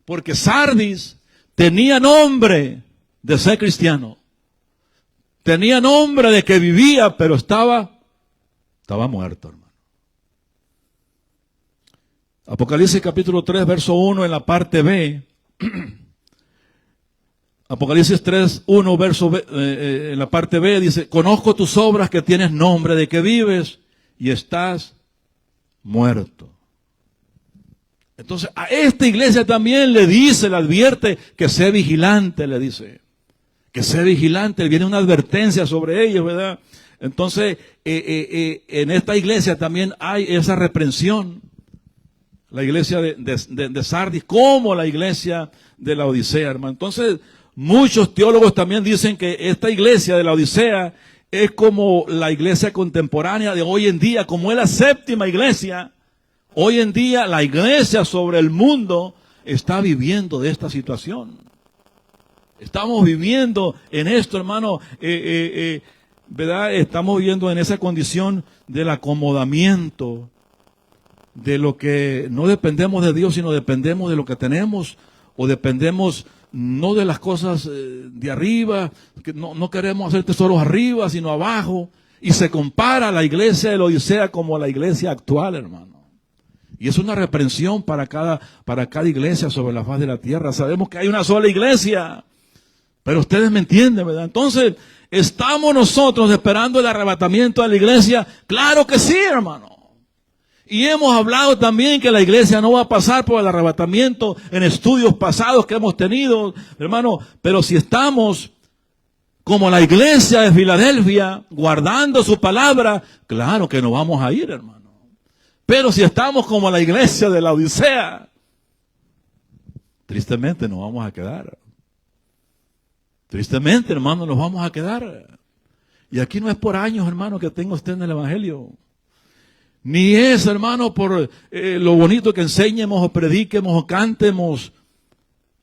S1: Porque Sardis tenía nombre de ser cristiano. Tenía nombre de que vivía, pero estaba muerto, hermano. Apocalipsis capítulo 3, verso 1 en la parte B. Apocalipsis 3, 1, verso B, en la parte B dice, conozco tus obras que tienes nombre de que vives y estás muerto. Entonces a esta iglesia también le advierte que sea vigilante, le dice. Que sea vigilante, viene una advertencia sobre ellos, ¿verdad? Entonces, en esta iglesia también hay esa reprensión. La iglesia de Sardis, como la iglesia de la Odisea, hermano. Entonces, muchos teólogos también dicen que esta iglesia de la Odisea es como la iglesia contemporánea de hoy en día, como es la séptima iglesia. Hoy en día, la iglesia sobre el mundo está viviendo de esta situación. Estamos viviendo en esto, hermano, ¿verdad? Estamos viviendo en esa condición del acomodamiento, de lo que no dependemos de Dios, sino dependemos de lo que tenemos, o dependemos no de las cosas de arriba, que no queremos hacer tesoros arriba, sino abajo, y se compara la iglesia de la Odisea como la iglesia actual, hermano. Y es una reprensión para cada iglesia sobre la faz de la tierra. Sabemos que hay una sola iglesia, pero ustedes me entienden, ¿verdad? Entonces, ¿estamos nosotros esperando el arrebatamiento de la iglesia? Claro que sí, hermano. Y hemos hablado también que la iglesia no va a pasar por el arrebatamiento en estudios pasados que hemos tenido, hermano. Pero si estamos como la iglesia de Filadelfia, guardando su palabra, claro que nos vamos a ir, hermano. Pero si estamos como la iglesia de la Odisea, tristemente nos vamos a quedar. Tristemente, hermano, nos vamos a quedar. Y aquí no es por años, hermano, que tenga usted en el Evangelio. Ni es, hermano, por lo bonito que enseñemos, o prediquemos, o cantemos,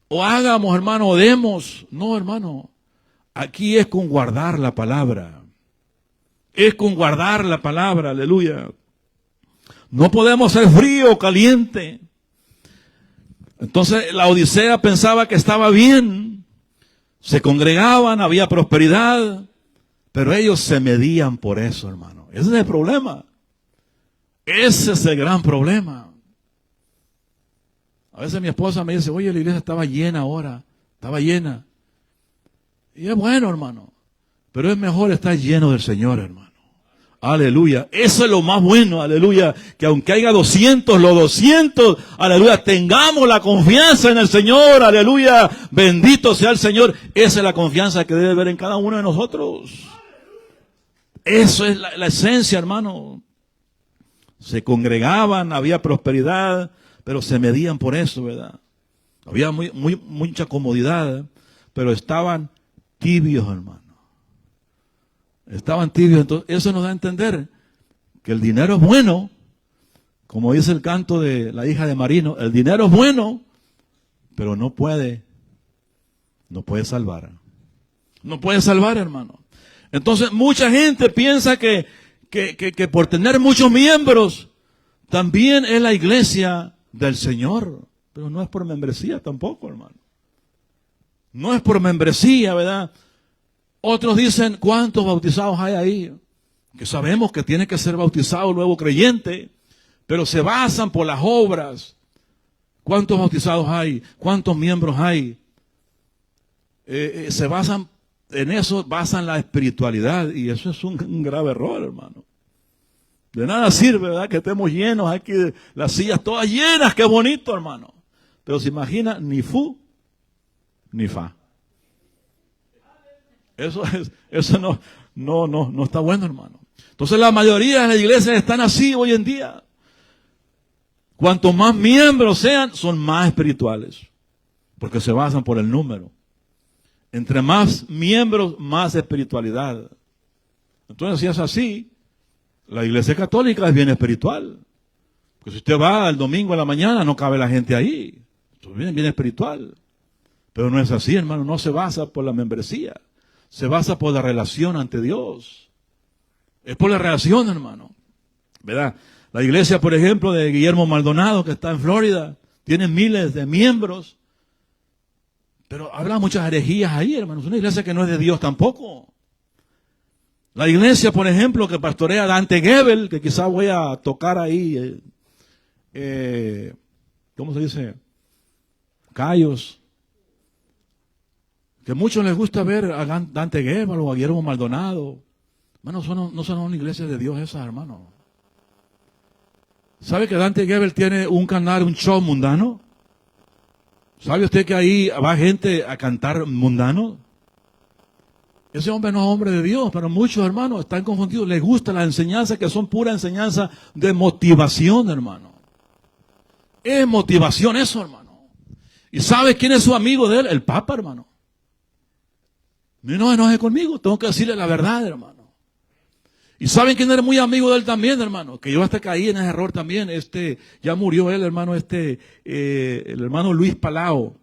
S1: o hagamos, hermano, o demos. No, hermano. Aquí es con guardar la palabra. Es con guardar la palabra, aleluya. No podemos ser frío o caliente. Entonces la Odisea pensaba que estaba bien. Se congregaban, había prosperidad. Pero ellos se medían por eso, hermano. Ese es el problema. Ese es el gran problema. A veces mi esposa me dice, oye, la iglesia estaba llena ahora. Estaba llena. Y es bueno, hermano. Pero es mejor estar lleno del Señor, hermano. Aleluya. Eso es lo más bueno, aleluya. Que aunque haya 200, los 200, aleluya, tengamos la confianza en el Señor, aleluya. Bendito sea el Señor. Esa es la confianza que debe haber en cada uno de nosotros. Eso es la esencia, hermano. Se congregaban, había prosperidad, pero se medían por eso, ¿verdad? Había mucha comodidad, pero estaban tibios, hermano. Estaban tibios. Entonces, eso nos da a entender que el dinero es bueno, como dice el canto de la hija de Marino, el dinero es bueno, pero no puede salvar. No puede salvar, hermano. Entonces, mucha gente piensa que por tener muchos miembros, también es la iglesia del Señor. Pero no es por membresía tampoco, hermano. No es por membresía, ¿verdad? Otros dicen, ¿cuántos bautizados hay ahí? Que sabemos que tiene que ser bautizado el nuevo creyente, pero se basan por las obras. ¿Cuántos bautizados hay? ¿Cuántos miembros hay? Se basan en eso, basan la espiritualidad, y eso es un grave error, hermano. De nada sirve, ¿verdad? Que estemos llenos aquí, las sillas todas llenas, qué bonito, hermano. Pero se imagina, ni fu, ni fa. Eso no está bueno, hermano. Entonces la mayoría de las iglesias están así hoy en día. Cuanto más miembros sean, son más espirituales. Porque se basan por el número. Entre más miembros, más espiritualidad. Entonces, si es así, la iglesia católica es bien espiritual. Porque si usted va el domingo a la mañana, no cabe la gente ahí. Eso es bien espiritual. Pero no es así, hermano. No se basa por la membresía. Se basa por la relación ante Dios. Es por la relación, hermano. ¿Verdad? La iglesia, por ejemplo, de Guillermo Maldonado, que está en Florida, tiene miles de miembros. Pero habla muchas herejías ahí, hermano. Es una iglesia que no es de Dios tampoco. La iglesia, por ejemplo, que pastorea Dante Gebel, que quizás voy a tocar ahí, ¿cómo se dice? Callos. Que a muchos les gusta ver a Dante Gebel o a Guillermo Maldonado. Hermano, no son una iglesia de Dios esas, hermano. ¿Sabe que Dante Gebel tiene un canal, un show mundano? ¿Sabe usted que ahí va gente a cantar mundano? Ese hombre no es hombre de Dios, pero muchos hermanos están confundidos. Les gusta las enseñanzas que son pura enseñanza de motivación, hermano. Es motivación eso, hermano. ¿Y sabe quién es su amigo de él? El Papa, hermano. No enoje conmigo, tengo que decirle la verdad, hermano. ¿Y saben quién era muy amigo de él también, hermano? Que yo hasta caí en ese error también. Ya murió él, hermano, el hermano Luis Palau.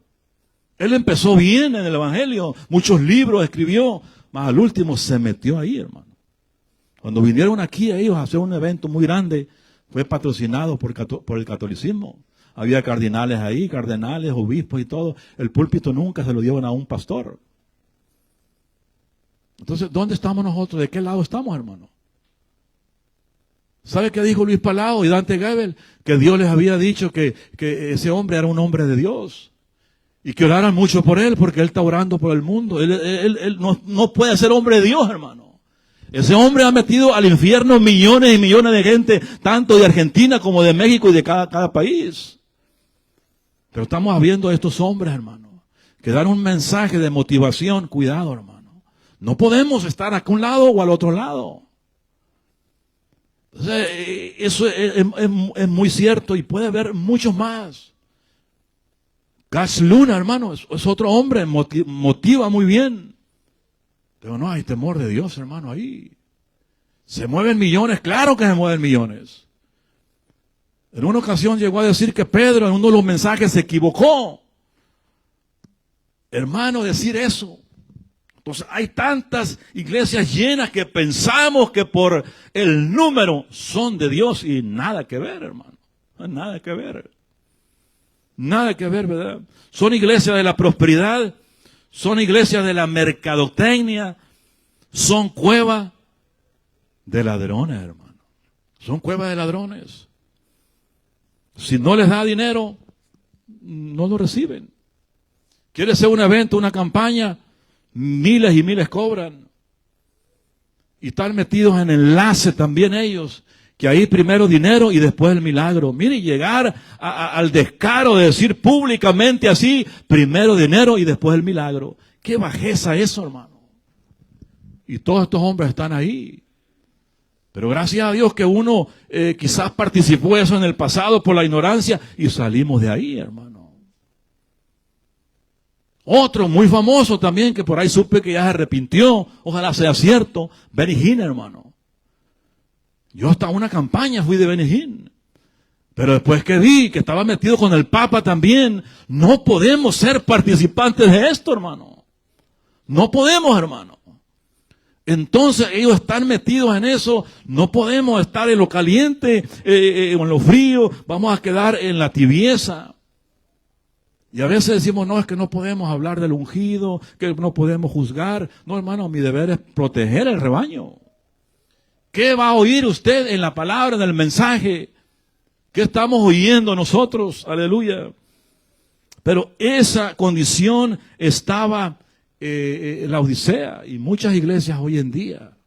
S1: Él empezó bien en el Evangelio, muchos libros escribió, mas al último se metió ahí, hermano. Cuando vinieron aquí ellos a hacer un evento muy grande, fue patrocinado por el catolicismo. Había cardinales ahí, cardenales, obispos y todo. El púlpito nunca se lo dieron a un pastor. Entonces, ¿dónde estamos nosotros? ¿De qué lado estamos, hermano? ¿Sabe qué dijo Luis Palau y Dante Gebel? Que Dios les había dicho que ese hombre era un hombre de Dios. Y que oraran mucho por él, porque él está orando por el mundo. Él no puede ser hombre de Dios, hermano. Ese hombre ha metido al infierno millones y millones de gente, tanto de Argentina como de México y de cada país. Pero estamos viendo a estos hombres, hermano, que dan un mensaje de motivación. Cuidado, hermano. No podemos estar a un lado o al otro lado. Entonces, eso es muy cierto y puede haber muchos más. Gas Luna, hermano, es otro hombre, motiva muy bien. Pero no hay temor de Dios, hermano, ahí. ¿Se mueven millones? Claro que se mueven millones. En una ocasión llegó a decir que Pedro en uno de los mensajes se equivocó. Hermano, decir eso. Entonces hay tantas iglesias llenas que pensamos que por el número son de Dios y nada que ver, hermano. Nada que ver. Nada que ver, ¿verdad? Son iglesias de la prosperidad, son iglesias de la mercadotecnia, son cuevas de ladrones, hermano. Son cuevas de ladrones. Si no les da dinero, no lo reciben. Quiere hacer un evento, una campaña, miles y miles cobran. Y están metidos en enlace también ellos, que ahí primero dinero y después el milagro. Mire, llegar al descaro de decir públicamente así, primero dinero y después el milagro. Qué bajeza eso, hermano. Y todos estos hombres están ahí. Pero gracias a Dios que uno quizás participó eso en el pasado por la ignorancia y salimos de ahí, hermano. Otro muy famoso también, que por ahí supe que ya se arrepintió, ojalá sea cierto, Benny Hinn, hermano. Yo hasta una campaña fui de Benny Hinn. Pero después que vi que estaba metido con el Papa también, no podemos ser participantes de esto, hermano. No podemos, hermano. Entonces ellos están metidos en eso, no podemos estar en lo caliente o en lo frío, vamos a quedar en la tibieza. Y a veces decimos, no, es que no podemos hablar del ungido, que no podemos juzgar. No, hermano, mi deber es proteger el rebaño. ¿Qué va a oír usted en la palabra, en el mensaje? ¿Qué estamos oyendo nosotros? Aleluya. Pero esa condición estaba en la Odisea y muchas iglesias hoy en día.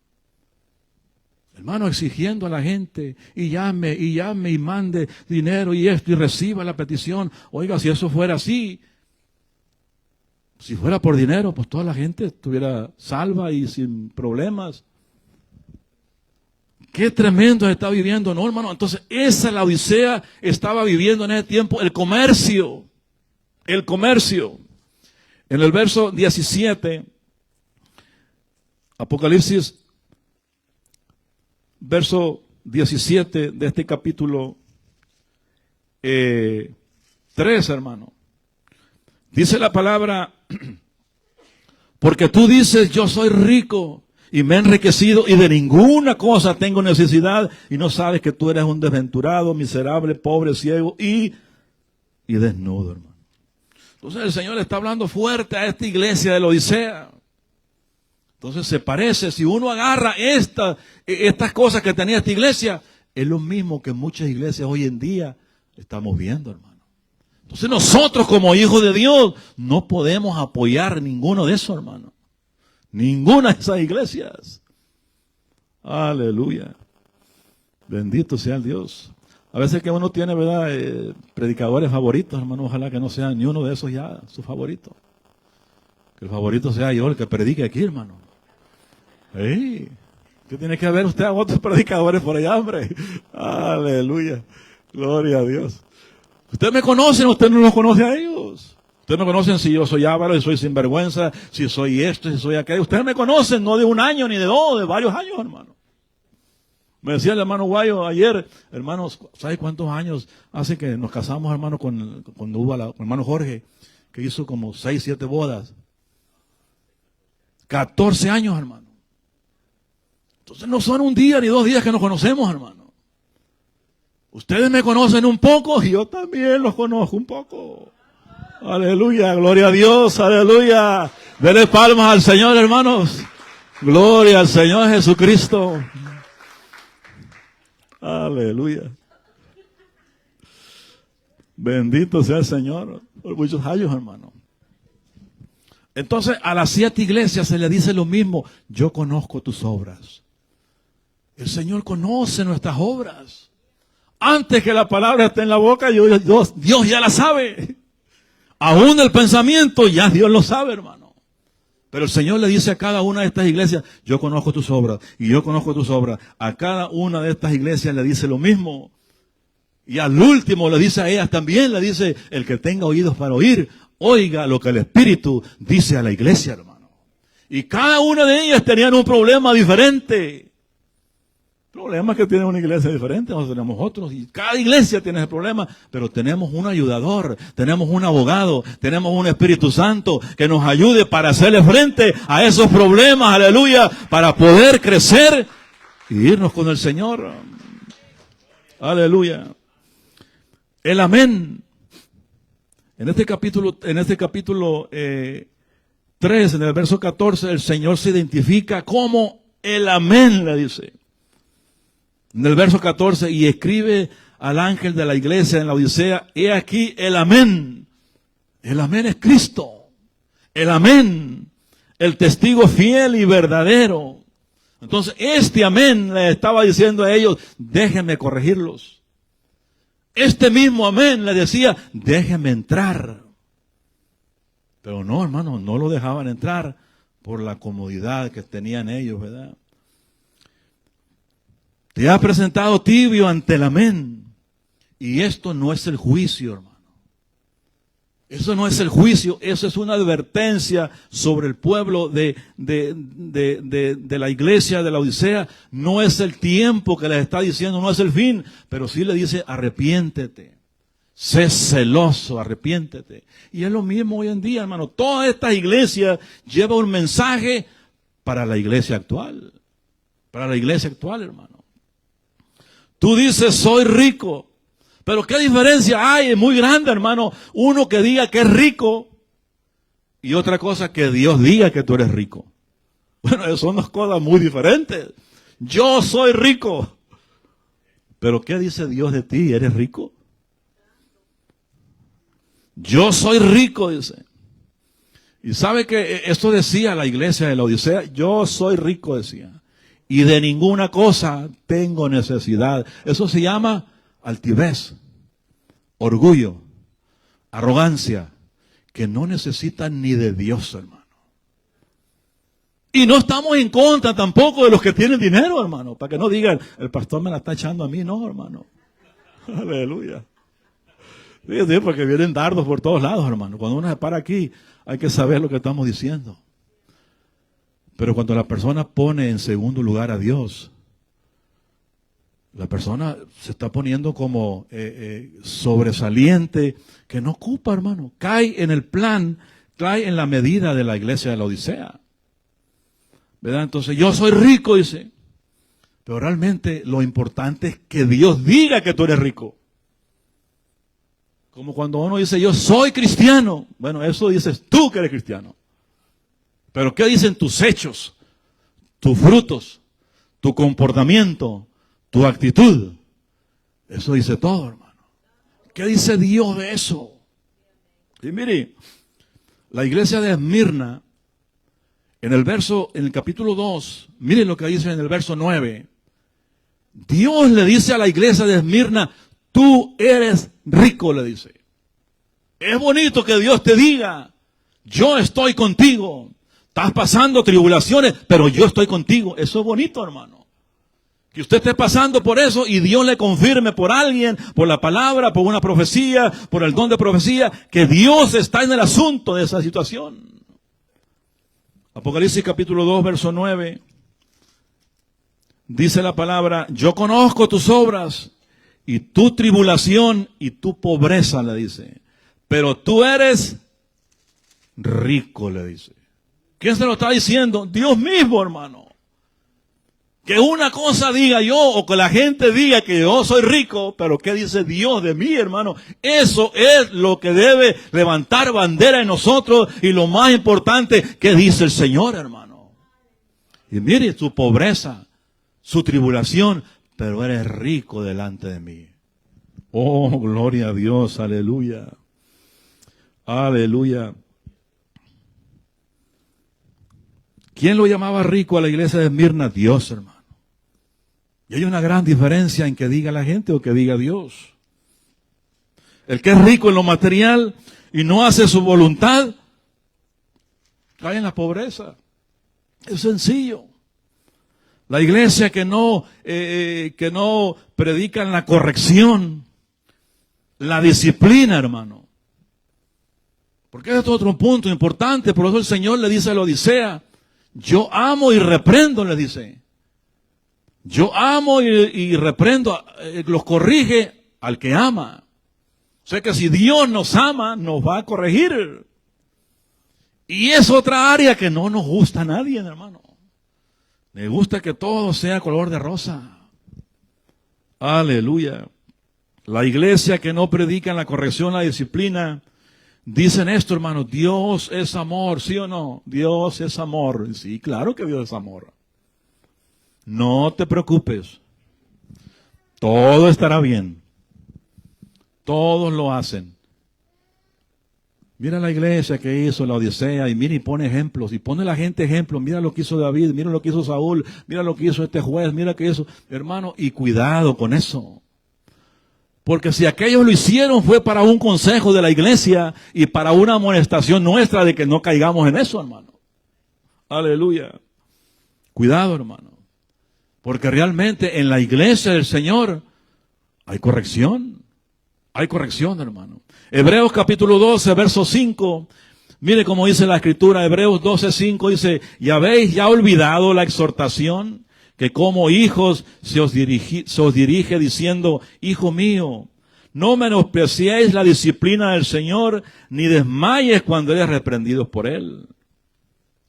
S1: Hermano, exigiendo a la gente y llame y mande dinero y esto y reciba la petición. Oiga, si eso fuera así, si fuera por dinero, pues toda la gente estuviera salva y sin problemas. Qué tremendo está viviendo, ¿no, hermano? Entonces, esa la Odisea estaba viviendo en ese tiempo el comercio. El comercio. En el verso 17, Apocalipsis, verso 17 de este capítulo 3, hermano. Dice la palabra, porque tú dices, yo soy rico y me he enriquecido y de ninguna cosa tengo necesidad, y no sabes que tú eres un desventurado, miserable, pobre, ciego y desnudo, hermano. Entonces el Señor le está hablando fuerte a esta iglesia de la Odisea. Entonces se parece, si uno agarra estas cosas que tenía esta iglesia, es lo mismo que muchas iglesias hoy en día estamos viendo, hermano. Entonces nosotros como hijos de Dios no podemos apoyar ninguno de esos, hermano. Ninguna de esas iglesias. Aleluya. Bendito sea el Dios. A veces que uno tiene, ¿verdad? Predicadores favoritos, hermano. Ojalá que no sean ni uno de esos ya su favorito. Que el favorito sea yo el que predique aquí, hermano. ¡Ey! ¿Qué tiene que ver usted a otros predicadores por allá, hombre? Aleluya. Gloria a Dios. Ustedes me conocen, usted no los conoce a ellos. Ustedes me conocen si yo soy avaro, si soy sinvergüenza, si soy esto, si soy aquello. Ustedes me conocen, no de un año ni de dos, de varios años, hermano. Me decía el hermano Guayo ayer, hermanos, ¿sabe cuántos años hace que nos casamos, hermano, cuando hubo con el hermano Jorge, que hizo como 6, 7 bodas? 14 años, hermano. Entonces no son un día ni 2 días que nos conocemos, hermano. Ustedes me conocen un poco y yo también los conozco un poco. Aleluya, gloria a Dios, aleluya. Denle palmas al Señor, hermanos. Gloria al Señor Jesucristo. Aleluya. Bendito sea el Señor por muchos años, hermano. Entonces a las 7 iglesias se le dice lo mismo. Yo conozco tus obras. El Señor conoce nuestras obras. Antes que la palabra esté en la boca, Dios ya la sabe. Aún el pensamiento ya Dios lo sabe, hermano. Pero el Señor le dice a cada una de estas iglesias, yo conozco tus obras y yo conozco tus obras. A cada una de estas iglesias le dice lo mismo. Y al último le dice a ellas también, le dice, el que tenga oídos para oír, oiga lo que el Espíritu dice a la iglesia, hermano. Y cada una de ellas tenían un problema diferente. Problemas que tiene una iglesia diferente, nosotros tenemos otros, y cada iglesia tiene ese problema, pero tenemos un ayudador, tenemos un abogado, tenemos un Espíritu Santo que nos ayude para hacerle frente a esos problemas, aleluya, para poder crecer y irnos con el Señor. Aleluya. El amén. En este capítulo 3, en el verso 14, el Señor se identifica como el amén, le dice. En el verso 14, y escribe al ángel de la iglesia en la Odisea, he aquí el amén. El amén es Cristo. El amén, el testigo fiel y verdadero. Entonces, este amén le estaba diciendo a ellos, déjenme corregirlos. Este mismo amén le decía, déjenme entrar. Pero no, hermano, no lo dejaban entrar por la comodidad que tenían ellos, ¿verdad? Te has presentado tibio ante el amén. Y esto no es el juicio, hermano. Eso no es el juicio, eso es una advertencia sobre el pueblo de la iglesia de la Odisea. No es el tiempo que les está diciendo, no es el fin, pero sí le dice, arrepiéntete. Sé celoso, arrepiéntete. Y es lo mismo hoy en día, hermano. Todas estas iglesias llevan un mensaje para la iglesia actual. Para la iglesia actual, hermano. Tú dices, soy rico. Pero qué diferencia hay, es muy grande, hermano. Uno que diga que es rico y otra cosa que Dios diga que tú eres rico. Bueno, son dos cosas muy diferentes. Yo soy rico. Pero ¿qué dice Dios de ti? ¿Eres rico? Yo soy rico, dice. Y sabe que esto decía la iglesia de la Odisea. Yo soy rico, decía. Y de ninguna cosa tengo necesidad. Eso se llama altivez, orgullo, arrogancia, que no necesitan ni de Dios, hermano. Y no estamos en contra tampoco de los que tienen dinero, hermano, para que no digan, el pastor me la está echando a mí, no, hermano. Aleluya. Sí, porque vienen dardos por todos lados, hermano. Cuando uno se para aquí, hay que saber lo que estamos diciendo. Pero cuando la persona pone en segundo lugar a Dios, la persona se está poniendo como sobresaliente, que no ocupa, hermano. Cae en el plan, cae en la medida de la iglesia de la Odisea. ¿Verdad? Entonces, yo soy rico, dice. Pero realmente lo importante es que Dios diga que tú eres rico. Como cuando uno dice, yo soy cristiano. Bueno, eso dices tú que eres cristiano. Pero ¿qué dicen tus hechos, tus frutos, tu comportamiento, tu actitud? Eso dice todo, hermano. ¿Qué dice Dios de eso? Y mire, la iglesia de Esmirna, en el capítulo 2, miren lo que dice en el verso 9. Dios le dice a la iglesia de Esmirna, tú eres rico, le dice. Es bonito que Dios te diga, yo estoy contigo. Estás pasando tribulaciones, pero yo estoy contigo. Eso es bonito, hermano. Que usted esté pasando por eso y Dios le confirme por alguien, por la palabra, por una profecía, por el don de profecía, que Dios está en el asunto de esa situación. Apocalipsis capítulo 2, verso 9. Dice la palabra, yo conozco tus obras y tu tribulación y tu pobreza, le dice. Pero tú eres rico, le dice. ¿Quién se lo está diciendo? Dios mismo, hermano. Que una cosa diga yo o que la gente diga que yo soy rico, pero ¿qué dice Dios de mí, hermano? Eso es lo que debe levantar bandera en nosotros y lo más importante, ¿qué dice el Señor, hermano? Y mire su pobreza, su tribulación, pero eres rico delante de mí. Oh, gloria a Dios, aleluya. Aleluya. ¿Quién lo llamaba rico a la iglesia de Esmirna? Dios, hermano. Y hay una gran diferencia en que diga la gente o que diga Dios. El que es rico en lo material y no hace su voluntad, cae en la pobreza. Es sencillo. La iglesia que no predica en la corrección, la disciplina, hermano. Porque este es otro punto importante. Por eso el Señor le dice a la Odisea, yo amo y reprendo, le dice. Yo amo y reprendo, los corrige al que ama. O sea que si Dios nos ama, nos va a corregir. Y es otra área que no nos gusta a nadie, hermano. Me gusta que todo sea color de rosa. Aleluya. La iglesia que no predica en la corrección, la disciplina, dicen esto, hermano, Dios es amor, ¿sí o no? Dios es amor. Sí, claro que Dios es amor. No te preocupes. Todo estará bien. Todos lo hacen. Mira la iglesia que hizo la Odisea y mira y pone ejemplos y pone la gente ejemplos. Mira lo que hizo David, mira lo que hizo Saúl, mira lo que hizo este juez, mira lo que hizo. Hermano, y cuidado con eso. Porque si aquellos lo hicieron fue para un consejo de la iglesia y para una amonestación nuestra de que no caigamos en eso, hermano. Aleluya. Cuidado, hermano. Porque realmente en la iglesia del Señor hay corrección. Hay corrección, hermano. Hebreos capítulo 12, verso 5. Mire cómo dice la escritura. Hebreos 12, 5 dice, ¿y habéis ya olvidado la exhortación que como hijos se os dirige diciendo, hijo mío, no menospreciéis la disciplina del Señor, ni desmayes cuando eres reprendidos por Él?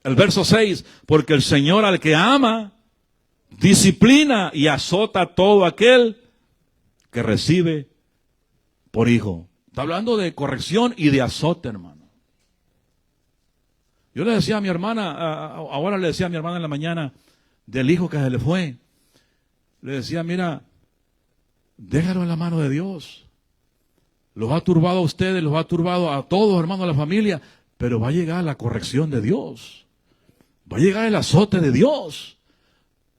S1: El verso 6, porque el Señor al que ama, disciplina y azota a todo aquel que recibe por hijo. Está hablando de corrección y de azote, hermano. Yo le decía a mi hermana, ahora le decía a mi hermana en la mañana, del hijo que se le fue. Le decía, mira, déjalo en la mano de Dios. Los ha turbado a ustedes, los ha turbado a todos, hermanos, a la familia, pero va a llegar la corrección de Dios. Va a llegar el azote de Dios.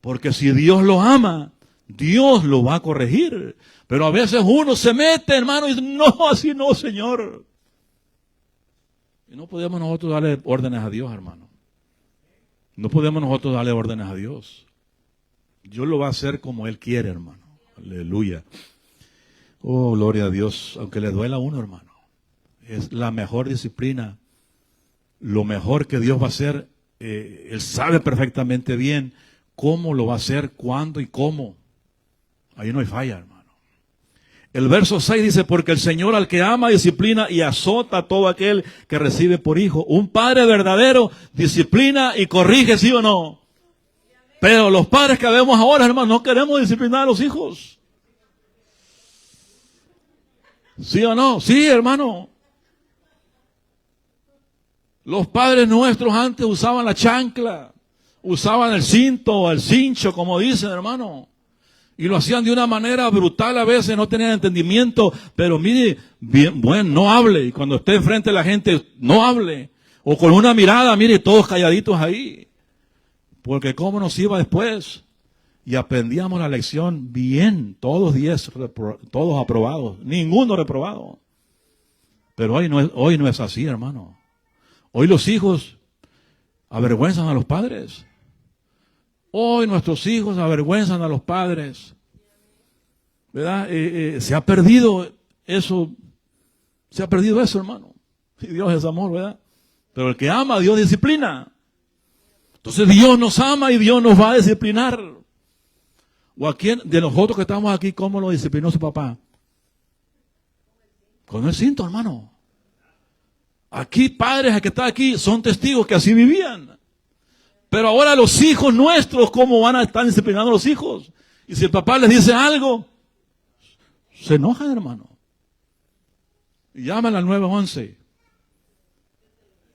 S1: Porque si Dios lo ama, Dios lo va a corregir. Pero a veces uno se mete, hermano, y dice, no, así no, Señor. Y no podemos nosotros darle órdenes a Dios, hermano. No podemos nosotros darle órdenes a Dios. Dios lo va a hacer como Él quiere, hermano. Aleluya. Oh, gloria a Dios. Aunque le duela a uno, hermano. Es la mejor disciplina. Lo mejor que Dios va a hacer. Él sabe perfectamente bien cómo lo va a hacer, cuándo y cómo. Ahí no hay falla, hermano. El verso 6 dice, porque el Señor al que ama disciplina y azota a todo aquel que recibe por hijo. Un padre verdadero disciplina y corrige, ¿sí o no? Pero los padres que vemos ahora, hermano, no queremos disciplinar a los hijos. ¿Sí o no? Sí, hermano. Los padres nuestros antes usaban la chancla, usaban el cinto o el cincho, como dicen, hermano. Y lo hacían de una manera brutal a veces, no tenían entendimiento. Pero mire, bien, bueno, no hable. Y cuando esté enfrente de la gente, no hable. O con una mirada, mire, todos calladitos ahí. Porque cómo nos iba después. Y aprendíamos la lección bien. Todos 10, todos aprobados. Ninguno reprobado. Pero hoy no es así, hermano. Hoy los hijos avergüenzan a los padres. Hoy nuestros hijos avergüenzan a los padres. ¿Verdad? Se ha perdido eso. Se ha perdido eso, hermano. Y Dios es amor, ¿verdad? Pero el que ama, Dios disciplina. Entonces Dios nos ama y Dios nos va a disciplinar. ¿O a quién de nosotros que estamos aquí, cómo lo disciplinó su papá? Con el cinto, hermano. Aquí, padres que están aquí, son testigos que así vivían. Pero ahora los hijos nuestros, ¿cómo van a estar disciplinando a los hijos? Y si el papá les dice algo, se enojan, hermano. Y llaman al 911.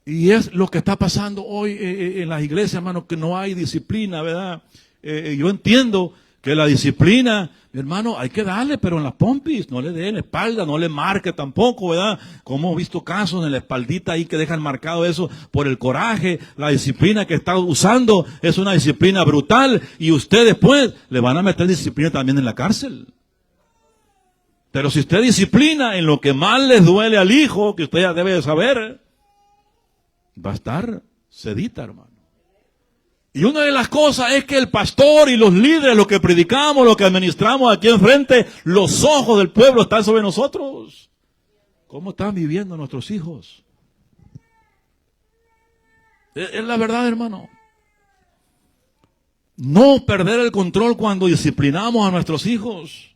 S1: Y es lo que está pasando hoy en las iglesias, hermano, que no hay disciplina, ¿verdad? Yo entiendo que la disciplina, mi hermano, hay que darle, pero en las pompis, no le dé en la espalda, no le marque tampoco, ¿verdad? Como hemos visto casos en la espaldita ahí que dejan marcado eso por el coraje. La disciplina que está usando es una disciplina brutal y usted después le van a meter disciplina también en la cárcel. Pero si usted disciplina en lo que más les duele al hijo, que usted ya debe de saber, va a estar sedita, hermano. Y una de las cosas es que el pastor y los líderes, lo que predicamos, lo que administramos aquí enfrente, los ojos del pueblo están sobre nosotros. ¿Cómo están viviendo nuestros hijos? Es la verdad, hermano. No perder el control cuando disciplinamos a nuestros hijos.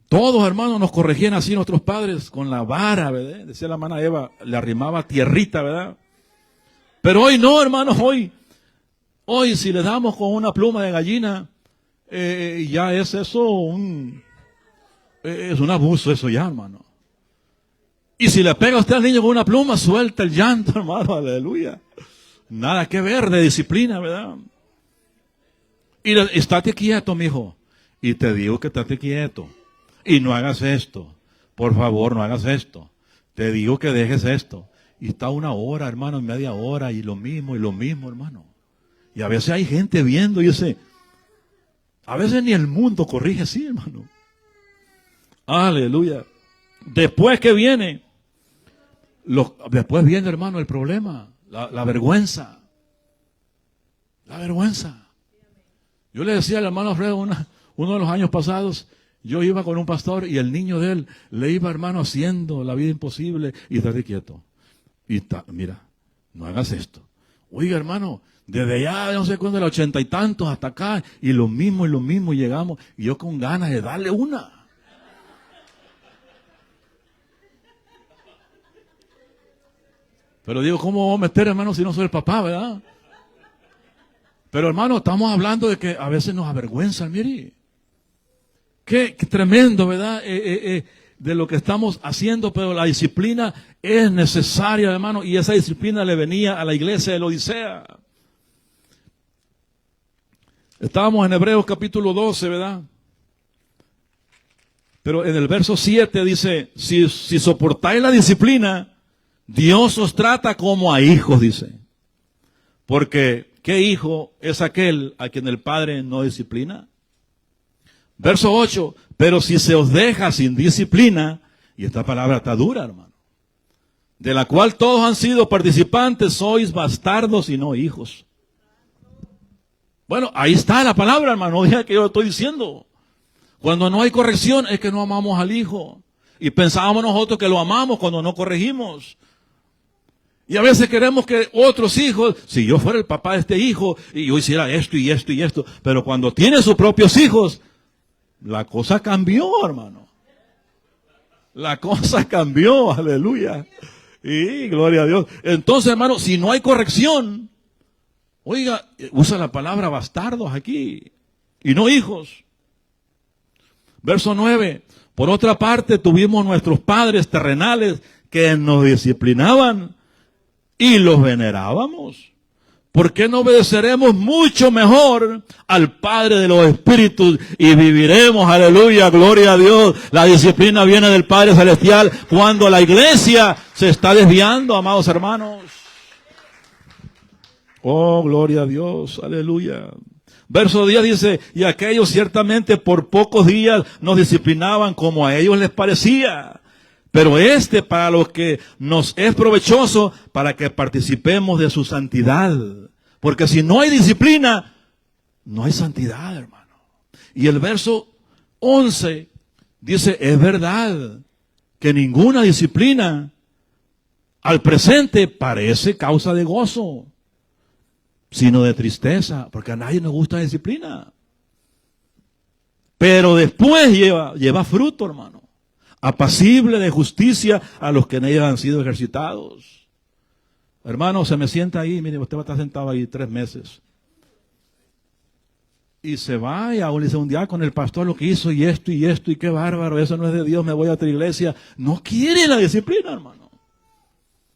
S1: Todos, hermanos, nos corregían así nuestros padres con la vara, ¿verdad? Decía la hermana Eva, le arrimaba tierrita, ¿verdad? Pero hoy no, hermanos, hoy si le damos con una pluma de gallina, ya es eso es un abuso eso ya, hermano. Y si le pega usted al niño con una pluma, suelta el llanto, hermano, aleluya. Nada que ver de disciplina, ¿verdad? Y estate quieto, mijo. Y te digo que estate quieto. Y no hagas esto. Por favor, no hagas esto. Te digo que dejes esto. Y está una hora, hermano, media hora, y lo mismo, hermano. Y a veces hay gente viendo y dice, a veces ni el mundo corrige así, hermano. Aleluya. Después que viene, después viene, hermano, el problema, la vergüenza. La vergüenza. Yo le decía al hermano Alfredo uno de los años pasados, yo iba con un pastor y el niño de él le iba, hermano, haciendo la vida imposible y estate quieto. Y mira, no hagas esto. Oiga, hermano, desde allá, no sé cuándo, de los 80 y tantos hasta acá, y lo mismo, llegamos, y yo con ganas de darle una. Pero digo, ¿cómo voy a meter, hermano, si no soy el papá, verdad? Pero, hermano, estamos hablando de que a veces nos avergüenzan, mire. Qué tremendo, ¿verdad? De lo que estamos haciendo, pero la disciplina es necesaria, hermano, y esa disciplina le venía a la iglesia de la Odisea. Estábamos en Hebreos capítulo 12, ¿verdad? Pero en el verso 7 dice, si soportáis la disciplina, Dios os trata como a hijos, dice. Porque, ¿qué hijo es aquel a quien el Padre no disciplina? Verso 8, pero si se os deja sin disciplina, y esta palabra está dura, hermano, de la cual todos han sido participantes, sois bastardos y no hijos. Bueno, ahí está la palabra, hermano, ya que yo estoy diciendo. Cuando no hay corrección es que no amamos al hijo. Y pensábamos nosotros que lo amamos cuando no corregimos. Y a veces queremos que otros hijos, si yo fuera el papá de este hijo, y yo hiciera esto y esto y esto, pero cuando tiene sus propios hijos, la cosa cambió, hermano. La cosa cambió, aleluya. Y gloria a Dios. Entonces, hermano, si no hay corrección, oiga, usa la palabra bastardos aquí, y no hijos. Verso 9, por otra parte tuvimos nuestros padres terrenales que nos disciplinaban y los venerábamos. ¿Por qué no obedeceremos mucho mejor al Padre de los Espíritus y viviremos? Aleluya, gloria a Dios. La disciplina viene del Padre Celestial cuando la iglesia se está desviando, amados hermanos. Oh, gloria a Dios, aleluya. Verso 10 dice, y aquellos ciertamente por pocos días nos disciplinaban como a ellos les parecía. Pero para los que nos es provechoso, para que participemos de su santidad. Porque si no hay disciplina, no hay santidad, hermano. Y el verso 11 dice, es verdad que ninguna disciplina al presente parece causa de gozo, sino de tristeza, porque a nadie nos gusta la disciplina. Pero después lleva fruto, hermano. Apacible de justicia a los que en ella han sido ejercitados. Hermano, se me sienta ahí, mire, usted va a estar sentado ahí 3 meses. Y se va y aún le dice un día con el pastor lo que hizo y esto, y qué bárbaro, eso no es de Dios, me voy a otra iglesia. No quiere la disciplina, hermano.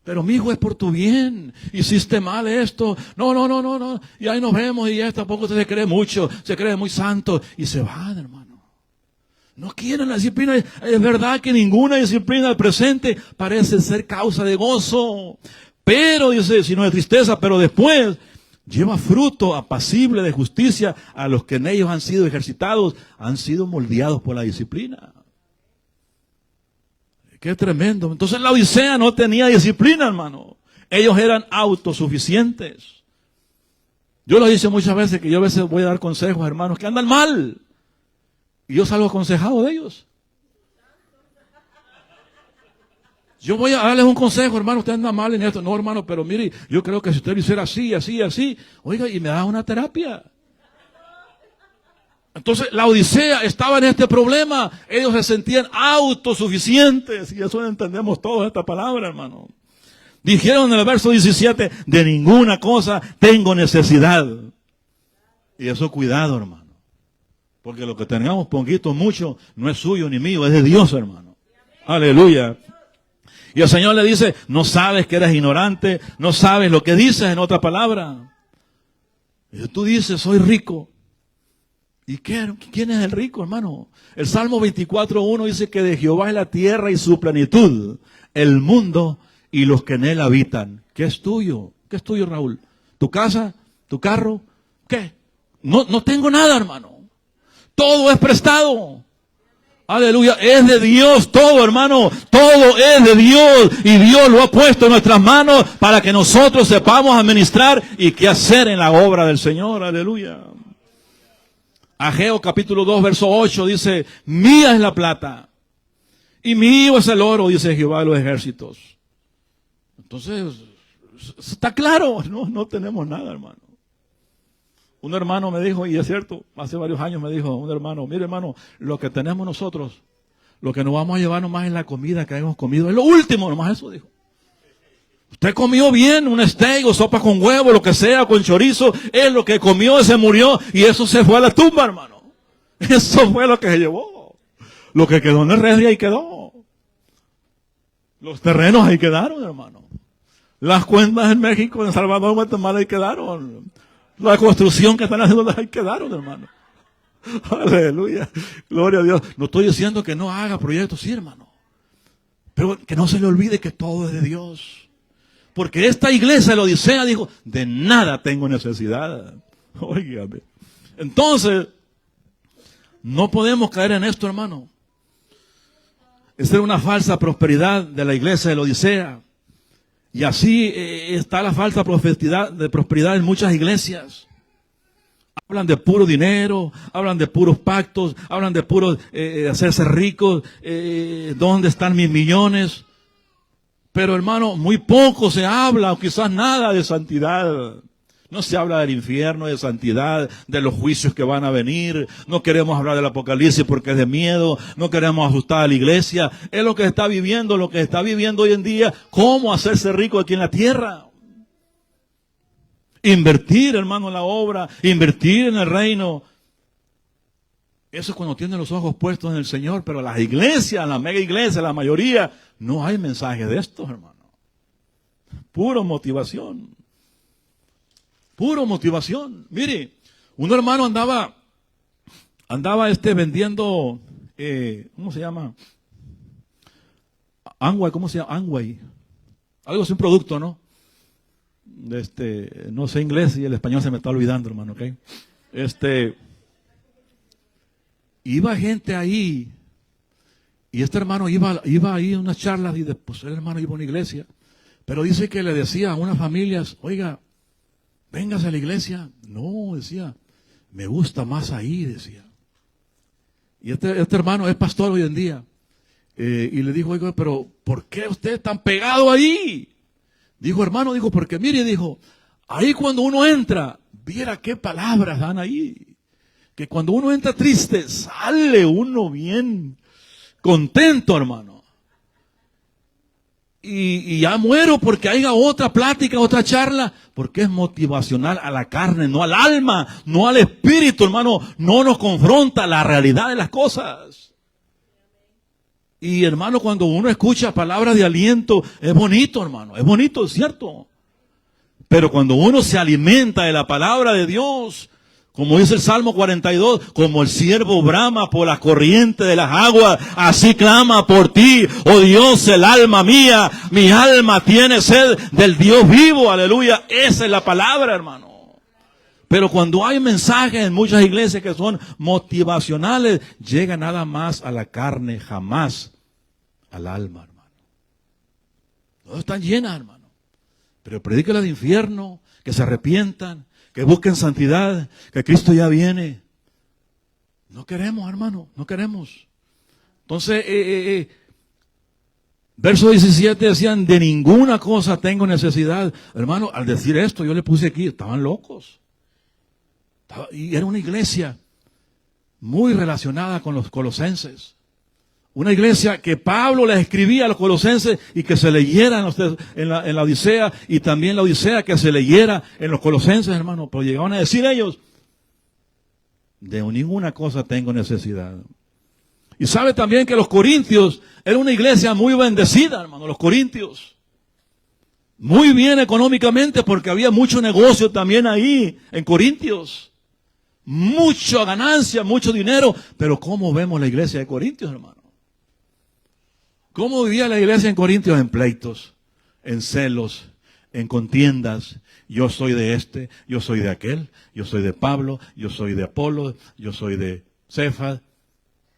S1: Pero mi hijo es por tu bien, hiciste mal esto, no, y ahí nos vemos y ya tampoco usted se cree mucho, se cree muy santo y se van, hermano. No quieren la disciplina, es verdad que ninguna disciplina al presente parece ser causa de gozo, pero dice, sino de tristeza, pero después lleva fruto apacible de justicia a los que en ellos han sido ejercitados, han sido moldeados por la disciplina. Qué tremendo. Entonces la Odisea no tenía disciplina, hermano. Ellos eran autosuficientes. Yo lo he dicho muchas veces que yo a veces voy a dar consejos a hermanos que andan mal. Y yo salgo aconsejado de ellos. Yo voy a darles un consejo, hermano, usted anda mal en esto. No, hermano, pero mire, yo creo que si usted lo hiciera así, oiga, y me da una terapia. Entonces, la Odisea estaba en este problema. Ellos se sentían autosuficientes. Y eso entendemos todos esta palabra, hermano. Dijeron en el verso 17, de ninguna cosa tengo necesidad. Y eso cuidado, hermano. Porque lo que tengamos poquito, mucho, no es suyo ni mío, es de Dios, hermano. Aleluya. Y el Señor le dice, no sabes que eres ignorante, no sabes lo que dices en otra palabra. Y tú dices, soy rico. ¿Y quién es el rico, hermano? El Salmo 24:1 dice que de Jehová es la tierra y su plenitud, el mundo y los que en él habitan. ¿Qué es tuyo? ¿Qué es tuyo, Raúl? ¿Tu casa? ¿Tu carro? ¿Qué? No tengo nada, hermano. Todo es prestado. Aleluya, es de Dios todo, hermano, todo es de Dios y Dios lo ha puesto en nuestras manos para que nosotros sepamos administrar y qué hacer en la obra del Señor, aleluya. Ageo capítulo 2 verso 8 dice, mía es la plata y mío es el oro, dice Jehová de los ejércitos. Entonces, está claro, no tenemos nada, hermano. Un hermano me dijo, y es cierto, hace varios años me dijo un hermano, mire hermano, lo que tenemos nosotros, lo que nos vamos a llevar nomás es la comida que hemos comido, es lo último, nomás eso dijo. Usted comió bien, un steak o sopa con huevo, lo que sea, con chorizo, es lo que comió y se murió, y eso se fue a la tumba, hermano. Eso fue lo que se llevó. Lo que quedó en el refri ahí quedó. Los terrenos ahí quedaron, hermano. Las cuentas en México, en El Salvador, en Guatemala ahí quedaron. La construcción que están haciendo ahí quedaron, hermano. Aleluya. Gloria a Dios. No estoy diciendo que no haga proyectos, sí, hermano. Pero que no se le olvide que todo es de Dios. Porque esta iglesia, la Odisea, dijo, de nada tengo necesidad. Óigame. Entonces, no podemos caer en esto, hermano. Esta era una falsa prosperidad de la iglesia de la Odisea. Y así está la falsa de prosperidad en muchas iglesias. Hablan de puro dinero, hablan de puros pactos, hablan de puros hacerse ricos, ¿dónde están mis millones? Pero hermano, muy poco se habla, o quizás nada de santidad. No se habla del infierno, de santidad, de los juicios que van a venir. No queremos hablar del Apocalipsis porque es de miedo. No queremos asustar a la iglesia. Es lo que está viviendo hoy en día. ¿Cómo hacerse rico aquí en la tierra? Invertir, hermano, en la obra. Invertir en el reino. Eso es cuando tienen los ojos puestos en el Señor. Pero las iglesias, la mega iglesia, la mayoría, no hay mensaje de estos, hermano. Puro motivación. Puro motivación. Mire, un hermano andaba vendiendo, ¿cómo se llama? Amway, ¿cómo se llama? Amway. Algo así, un producto, ¿no? No sé inglés y el español se me está olvidando, hermano, ¿ok? Iba gente ahí, y este hermano iba ahí a unas charlas, y después el hermano iba a una iglesia, pero dice que le decía a unas familias, oiga, véngase a la iglesia. No, decía, me gusta más ahí, decía. Y este hermano es pastor hoy en día. Y le dijo, oiga, pero ¿por qué usted es tan pegado ahí? Dijo, hermano, porque mire, dijo, ahí cuando uno entra, viera qué palabras dan ahí. Que cuando uno entra triste, sale uno bien contento, hermano. y ya muero porque haya otra plática, otra charla, porque es motivacional a la carne, no al alma, no al espíritu, hermano, no nos confronta la realidad de las cosas. Y hermano, cuando uno escucha palabras de aliento, es bonito, hermano, es bonito, es cierto. Pero cuando uno se alimenta de la palabra de Dios, como dice el Salmo 42, como el siervo brama por la corriente de las aguas, así clama por ti, oh Dios, el alma mía, mi alma tiene sed del Dios vivo, aleluya. Esa es la palabra, hermano. Pero cuando hay mensajes en muchas iglesias que son motivacionales, llega nada más a la carne, jamás al alma, hermano. No están llenas, hermano. Pero predíquela de infierno, que se arrepientan, que busquen santidad, que Cristo ya viene. No queremos, hermano, no queremos. Entonces, verso 17 decían, de ninguna cosa tengo necesidad. Hermano, al decir esto, yo le puse aquí, estaban locos. Y era una iglesia muy relacionada con los colosenses. Una iglesia que Pablo les escribía a los colosenses y que se leyera en la Odisea, y también la Odisea que se leyera en los colosenses, hermano. Pero llegaban a decir ellos, de ninguna cosa tengo necesidad. Y sabe también que los corintios era una iglesia muy bendecida, hermano, los corintios. Muy bien económicamente porque había mucho negocio también ahí en Corintios. Mucha ganancia, mucho dinero. Pero ¿cómo vemos la iglesia de Corintios, hermano? ¿Cómo vivía la iglesia en Corintios? En pleitos, en celos, en contiendas. Yo soy de este, yo soy de aquel, yo soy de Pablo, yo soy de Apolo, yo soy de Cefas.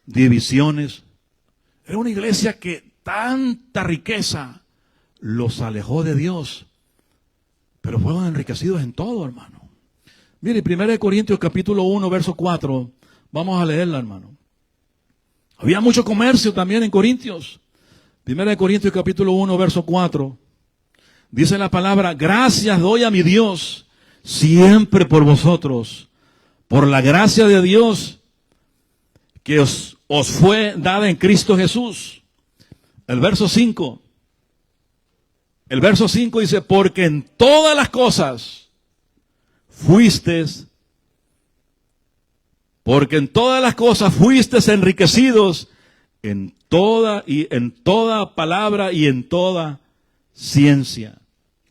S1: Divisiones. Era una iglesia que tanta riqueza los alejó de Dios. Pero fueron enriquecidos en todo, hermano. Mire, 1 Corintios capítulo 1, verso 4. Vamos a leerla, hermano. Había mucho comercio también en Corintios. 1 Corintios capítulo 1, verso 4. Dice la palabra, gracias doy a mi Dios siempre por vosotros, por la gracia de Dios que os fue dada en Cristo Jesús. El verso 5. El verso 5 dice, porque en todas las cosas fuisteis enriquecidos en toda palabra y en toda ciencia.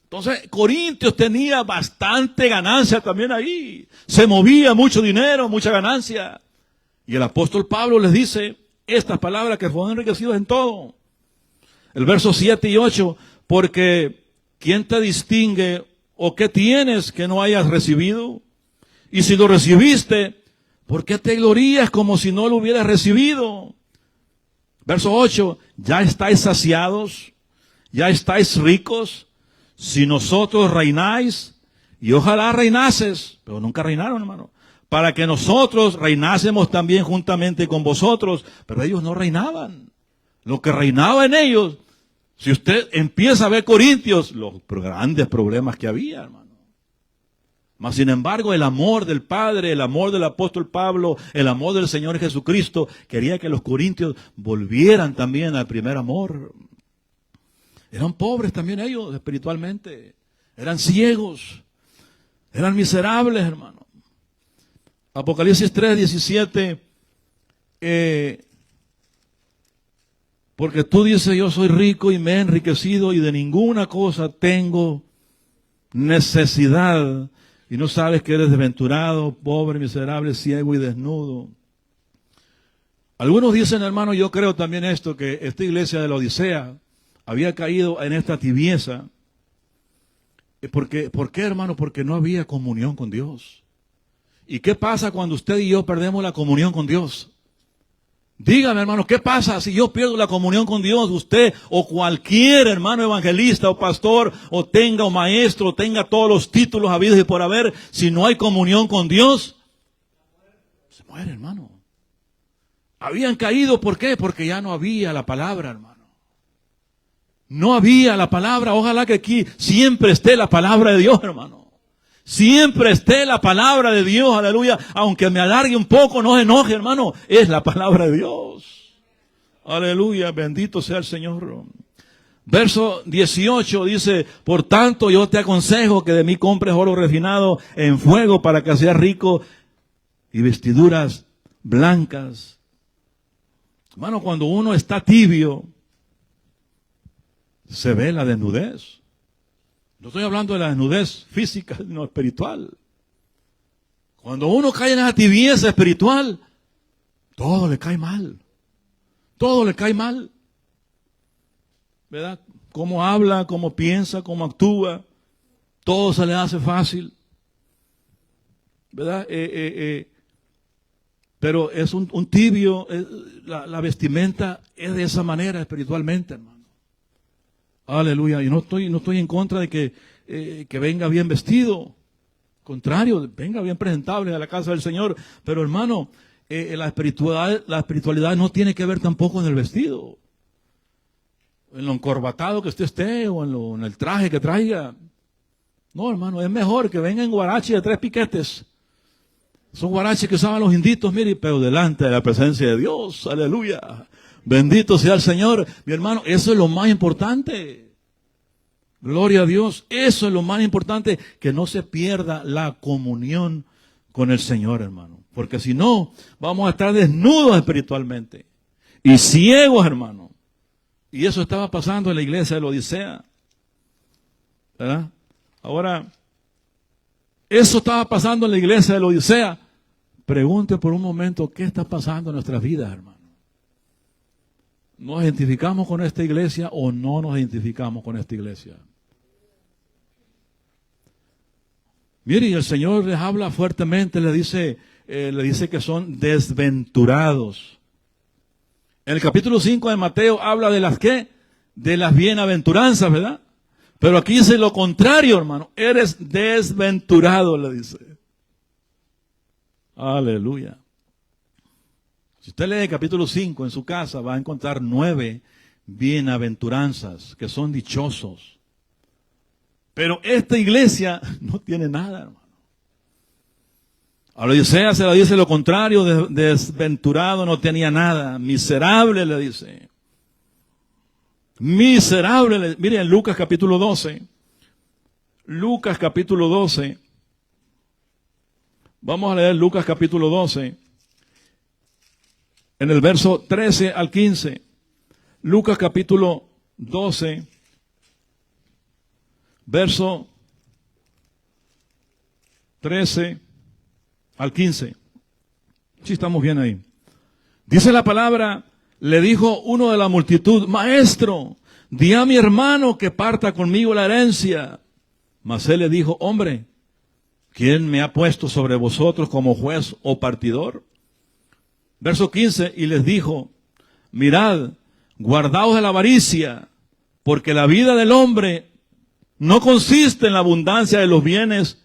S1: Entonces, Corintios tenía bastante ganancia también ahí. Se movía mucho dinero, mucha ganancia. Y el apóstol Pablo les dice estas palabras que fueron enriquecidos en todo. El verso 7 y 8, porque ¿quién te distingue o qué tienes que no hayas recibido? Y si lo recibiste, ¿por qué te glorías como si no lo hubieras recibido? Verso 8, ya estáis saciados, ya estáis ricos, si nosotros reináis, y ojalá reinases, pero nunca reinaron, hermano, para que nosotros reinásemos también juntamente con vosotros, pero ellos no reinaban. Lo que reinaba en ellos, si usted empieza a ver Corintios, los grandes problemas que había, hermano. Mas sin embargo, el amor del Padre, el amor del apóstol Pablo, el amor del Señor Jesucristo, quería que los corintios volvieran también al primer amor. Eran pobres también ellos espiritualmente, eran ciegos, eran miserables, hermano. Apocalipsis 3, 17, porque tú dices, yo soy rico y me he enriquecido y de ninguna cosa tengo necesidad. Y no sabes que eres desventurado, pobre, miserable, ciego y desnudo. Algunos dicen, hermano, yo creo también esto, que esta iglesia de la Odisea había caído en esta tibieza. ¿Por qué, hermano? Porque no había comunión con Dios. ¿Y qué pasa cuando usted y yo perdemos la comunión con Dios? Dígame, hermano, ¿qué pasa si yo pierdo la comunión con Dios? Usted o cualquier hermano evangelista o pastor o maestro, o tenga todos los títulos habidos y por haber, si no hay comunión con Dios, se muere, hermano. Habían caído, ¿por qué? Porque ya no había la palabra, hermano. No había la palabra. Ojalá que aquí siempre esté la palabra de Dios, hermano. Siempre esté la palabra de Dios, aleluya. Aunque me alargue un poco, no se enoje, hermano. Es la palabra de Dios. Aleluya, bendito sea el Señor. Verso 18 dice, por tanto yo te aconsejo que de mí compres oro refinado en fuego para que seas rico y vestiduras blancas. Hermano, cuando uno está tibio, se ve la desnudez. No estoy hablando de la desnudez física, sino espiritual. Cuando uno cae en esa tibieza espiritual, todo le cae mal. Todo le cae mal. ¿Verdad? Cómo habla, cómo piensa, cómo actúa, todo se le hace fácil. ¿Verdad? Pero es un tibio, la vestimenta es de esa manera espiritualmente, hermano. Aleluya. Y no estoy en contra de que venga bien vestido. Contrario, venga bien presentable a la casa del Señor. Pero hermano, la espiritualidad no tiene que ver tampoco en el vestido. En lo encorbatado que usted esté o en el traje que traiga. No, hermano, es mejor que venga en guarache de 3 piquetes. Son guaraches que usaban los inditos, mire, pero delante de la presencia de Dios. Aleluya. Bendito sea el Señor. Mi hermano, eso es lo más importante. Gloria a Dios. Eso es lo más importante, que no se pierda la comunión con el Señor, hermano. Porque si no, vamos a estar desnudos espiritualmente. Y ciegos, hermano. Y eso estaba pasando en la iglesia de la Odisea. ¿Verdad? Ahora, eso estaba pasando en la iglesia de la Odisea. Pregunte por un momento qué está pasando en nuestras vidas, hermano. ¿Nos identificamos con esta iglesia o no nos identificamos con esta iglesia? Mire, y el Señor les habla fuertemente, le dice que son desventurados. En el capítulo 5 de Mateo habla de las ¿qué? De las bienaventuranzas, ¿verdad? Pero aquí dice lo contrario, hermano. Eres desventurado, le dice. Aleluya. Si usted lee el capítulo 5 en su casa, va a encontrar 9 bienaventuranzas, que son dichosos. Pero esta iglesia no tiene nada, hermano. A la Odisea se le dice lo contrario, desventurado, no tenía nada. Miserable, le dice. Miserable. Miren, Lucas capítulo 12. Lucas capítulo 12. Vamos a leer Lucas capítulo 12. En el verso 13 al 15. Lucas capítulo 12. Verso 13 al 15. Sí, estamos bien ahí. Dice la palabra, le dijo uno de la multitud, maestro, di a mi hermano que parta conmigo la herencia. Mas él le dijo, hombre, ¿quién me ha puesto sobre vosotros como juez o partidor? Verso 15, y les dijo, mirad, guardaos de la avaricia, porque la vida del hombre no consiste en la abundancia de los bienes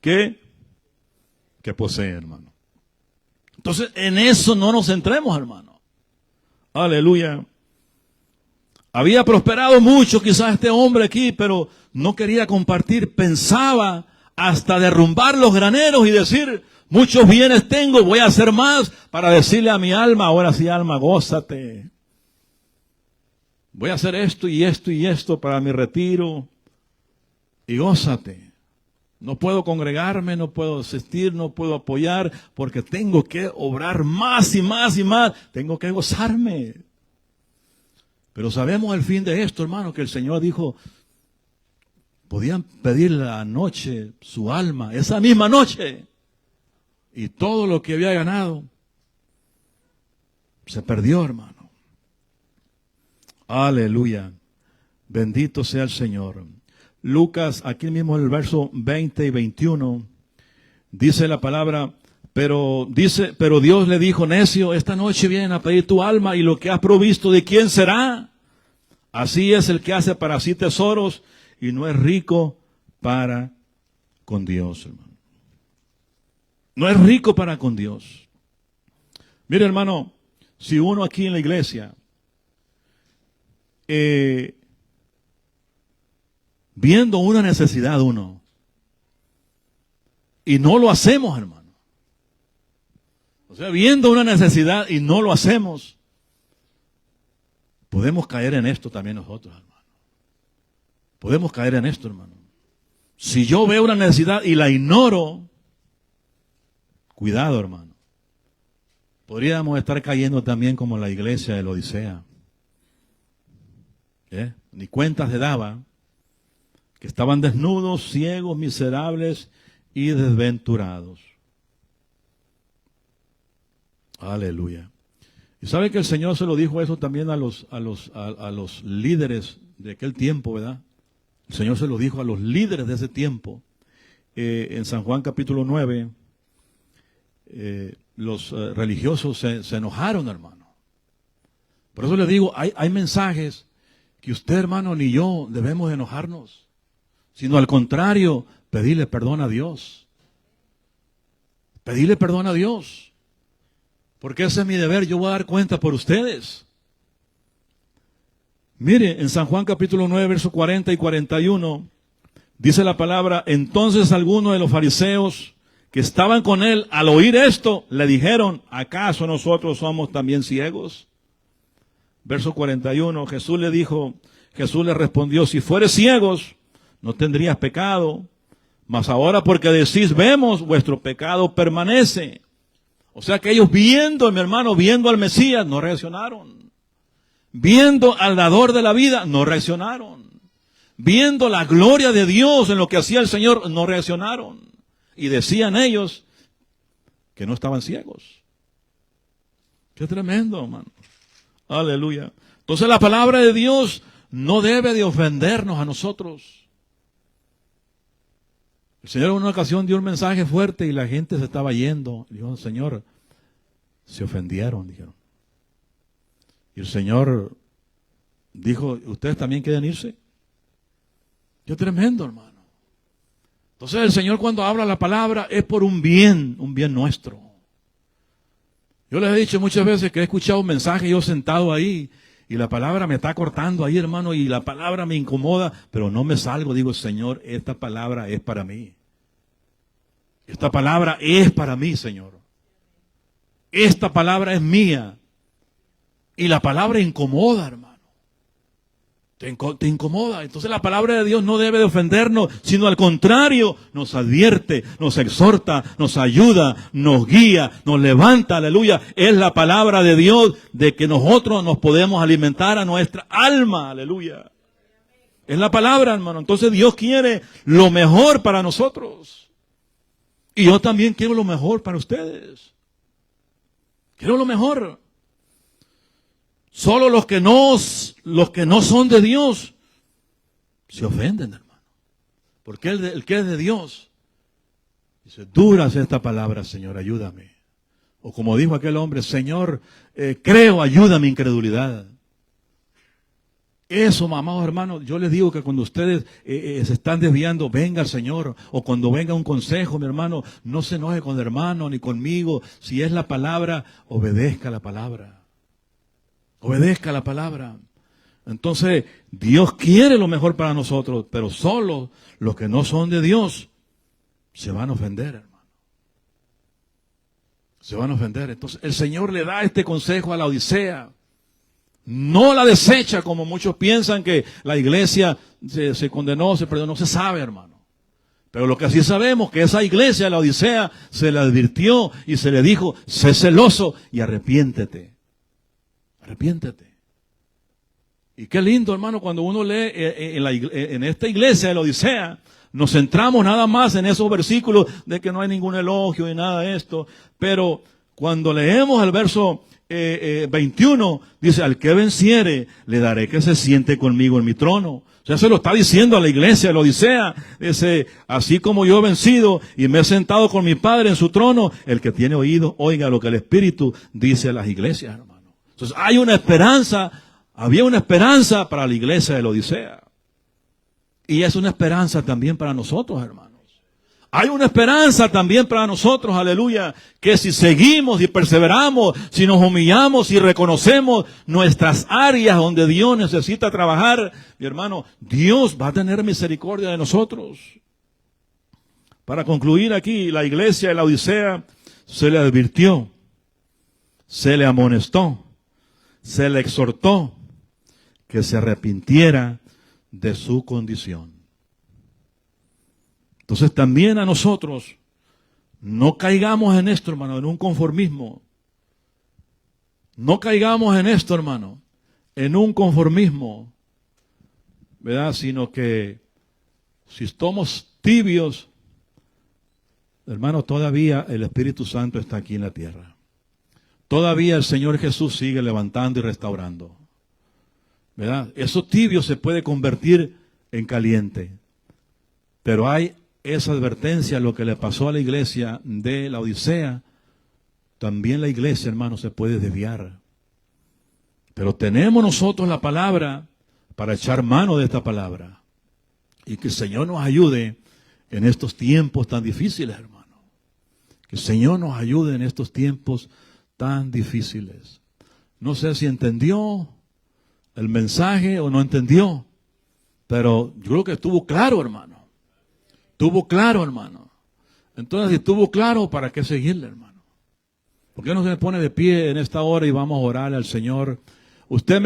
S1: que posee, hermano. Entonces, en eso no nos centremos, hermano. Aleluya. Había prosperado mucho quizás este hombre aquí, pero no quería compartir. Pensaba hasta derrumbar los graneros y decir, muchos bienes tengo, voy a hacer más para decirle a mi alma, ahora sí, alma, gózate. Voy a hacer esto y esto y esto para mi retiro y gózate. No puedo congregarme, no puedo asistir, no puedo apoyar, porque tengo que obrar más y más y más. Tengo que gozarme. Pero sabemos el fin de esto, hermano, que el Señor dijo, podían pedir la noche, su alma, esa misma noche. Y todo lo que había ganado se perdió, hermano. Aleluya. Bendito sea el Señor. Lucas, aquí mismo en el verso 20 y 21, dice la palabra, pero Dios le dijo, necio, esta noche vienen a pedir tu alma y lo que has provisto, ¿de quién será? Así es el que hace para sí tesoros y no es rico para con Dios, hermano. No es rico para con Dios. Mire, hermano, si uno aquí en la iglesia viendo una necesidad uno y no lo hacemos, hermano. O sea, viendo una necesidad y no lo hacemos, Podemos caer en esto también nosotros, hermano. Podemos caer en esto, hermano. Si yo veo una necesidad y la ignoro, cuidado, hermano. Podríamos estar cayendo también como la iglesia de la Odisea. Ni cuenta se daba que estaban desnudos, ciegos, miserables y desventurados. Aleluya. Y sabe que el Señor se lo dijo eso también a los líderes de aquel tiempo, ¿verdad? El Señor se lo dijo a los líderes de ese tiempo. En San Juan capítulo 9, los religiosos se enojaron, hermano. Por eso les digo, hay mensajes que usted, hermano, ni yo debemos enojarnos, sino al contrario, pedirle perdón a Dios. Pedirle perdón a Dios. Porque ese es mi deber, yo voy a dar cuenta por ustedes. Mire, en San Juan capítulo 9, versos 40 y 41, dice la palabra: entonces algunos de los fariseos que estaban con él, al oír esto, le dijeron: ¿acaso nosotros somos también ciegos? Verso 41, Jesús le respondió: si fueres ciegos, no tendrías pecado, mas ahora porque decís vemos, vuestro pecado permanece. O sea que ellos viendo, mi hermano, viendo al Mesías, no reaccionaron. Viendo al dador de la vida, no reaccionaron. Viendo la gloria de Dios en lo que hacía el Señor, no reaccionaron. Y decían ellos que no estaban ciegos. Qué tremendo, hermano. Aleluya. Entonces la palabra de Dios no debe de ofendernos a nosotros. El Señor en una ocasión dio un mensaje fuerte y la gente se estaba yendo. Dijo: Señor, se ofendieron, dijeron. Y el Señor dijo: ¿ustedes también quieren irse? Qué tremendo, hermano. Entonces el Señor, cuando habla la palabra, es por un bien nuestro. Yo les he dicho muchas veces que he escuchado un mensaje yo sentado ahí y la palabra me está cortando ahí, hermano, y la palabra me incomoda, pero no me salgo. Digo: Señor, esta palabra es para mí. Esta palabra es para mí, Señor. Esta palabra es mía. Y la palabra incomoda, hermano. Te incomoda. Entonces la palabra de Dios no debe de ofendernos, sino al contrario, nos advierte, nos exhorta, nos ayuda, nos guía, nos levanta, aleluya. Es la palabra de Dios de que nosotros nos podemos alimentar a nuestra alma, aleluya. Es la palabra, hermano. Entonces Dios quiere lo mejor para nosotros. Y yo también quiero lo mejor para ustedes. Quiero lo mejor. Solo los que no son de Dios se ofenden, hermano. Porque el que es de Dios dice: dura es esta palabra, Señor, ayúdame. O como dijo aquel hombre: Señor, creo, ayuda mi incredulidad. Eso, amados hermanos, yo les digo que cuando ustedes se están desviando, venga el Señor. O cuando venga un consejo, mi hermano, no se enoje con el hermano ni conmigo. Si es la palabra, obedezca la palabra. Obedezca la palabra. Entonces, Dios quiere lo mejor para nosotros, pero solo los que no son de Dios se van a ofender, hermano. Se van a ofender. Entonces, el Señor le da este consejo a la Odisea. No la desecha como muchos piensan que la iglesia se condenó, se perdonó. No se sabe, hermano. Pero lo que sí sabemos que esa iglesia, la Odisea, se le advirtió y se le dijo: sé celoso y arrepiéntete. Arrepiéntete. Y qué lindo, hermano, cuando uno lee en esta iglesia de la Odisea, nos centramos nada más en esos versículos de que no hay ningún elogio y nada de esto. Pero cuando leemos el verso 21, dice: al que venciere, le daré que se siente conmigo en mi trono. O sea, se lo está diciendo a la iglesia de la Odisea. Dice: así como yo he vencido y me he sentado con mi Padre en su trono, el que tiene oído, oiga lo que el Espíritu dice a las iglesias, hermano. Entonces hay una esperanza, había una esperanza para la iglesia de la Odisea. Y es una esperanza también para nosotros, hermanos. Hay una esperanza también para nosotros, aleluya, que si seguimos y perseveramos, si nos humillamos y reconocemos nuestras áreas donde Dios necesita trabajar, mi hermano, Dios va a tener misericordia de nosotros. Para concluir aquí, la iglesia de la Odisea se le advirtió, se le amonestó, se le exhortó, que se arrepintiera de su condición. Entonces también a nosotros no caigamos en esto, hermano, en un conformismo. No caigamos en esto, hermano, en un conformismo, ¿verdad? Sino que si estamos tibios, hermano, todavía el Espíritu Santo está aquí en la tierra. Todavía el Señor Jesús sigue levantando y restaurando, ¿verdad? Eso tibio se puede convertir en caliente. Pero hay esa advertencia, lo que le pasó a la iglesia de la Odisea. También la iglesia, hermano, se puede desviar. Pero tenemos nosotros la palabra para echar mano de esta palabra. Y que el Señor nos ayude en estos tiempos tan difíciles, hermano. Que el Señor nos ayude en estos tiempos tan difíciles. No sé si entendió el mensaje o no entendió, pero yo creo que estuvo claro, hermano. Estuvo claro, hermano. Entonces, si estuvo claro, ¿para qué seguirle, hermano? ¿Por qué no se pone de pie en esta hora y vamos a orar al Señor? Usted me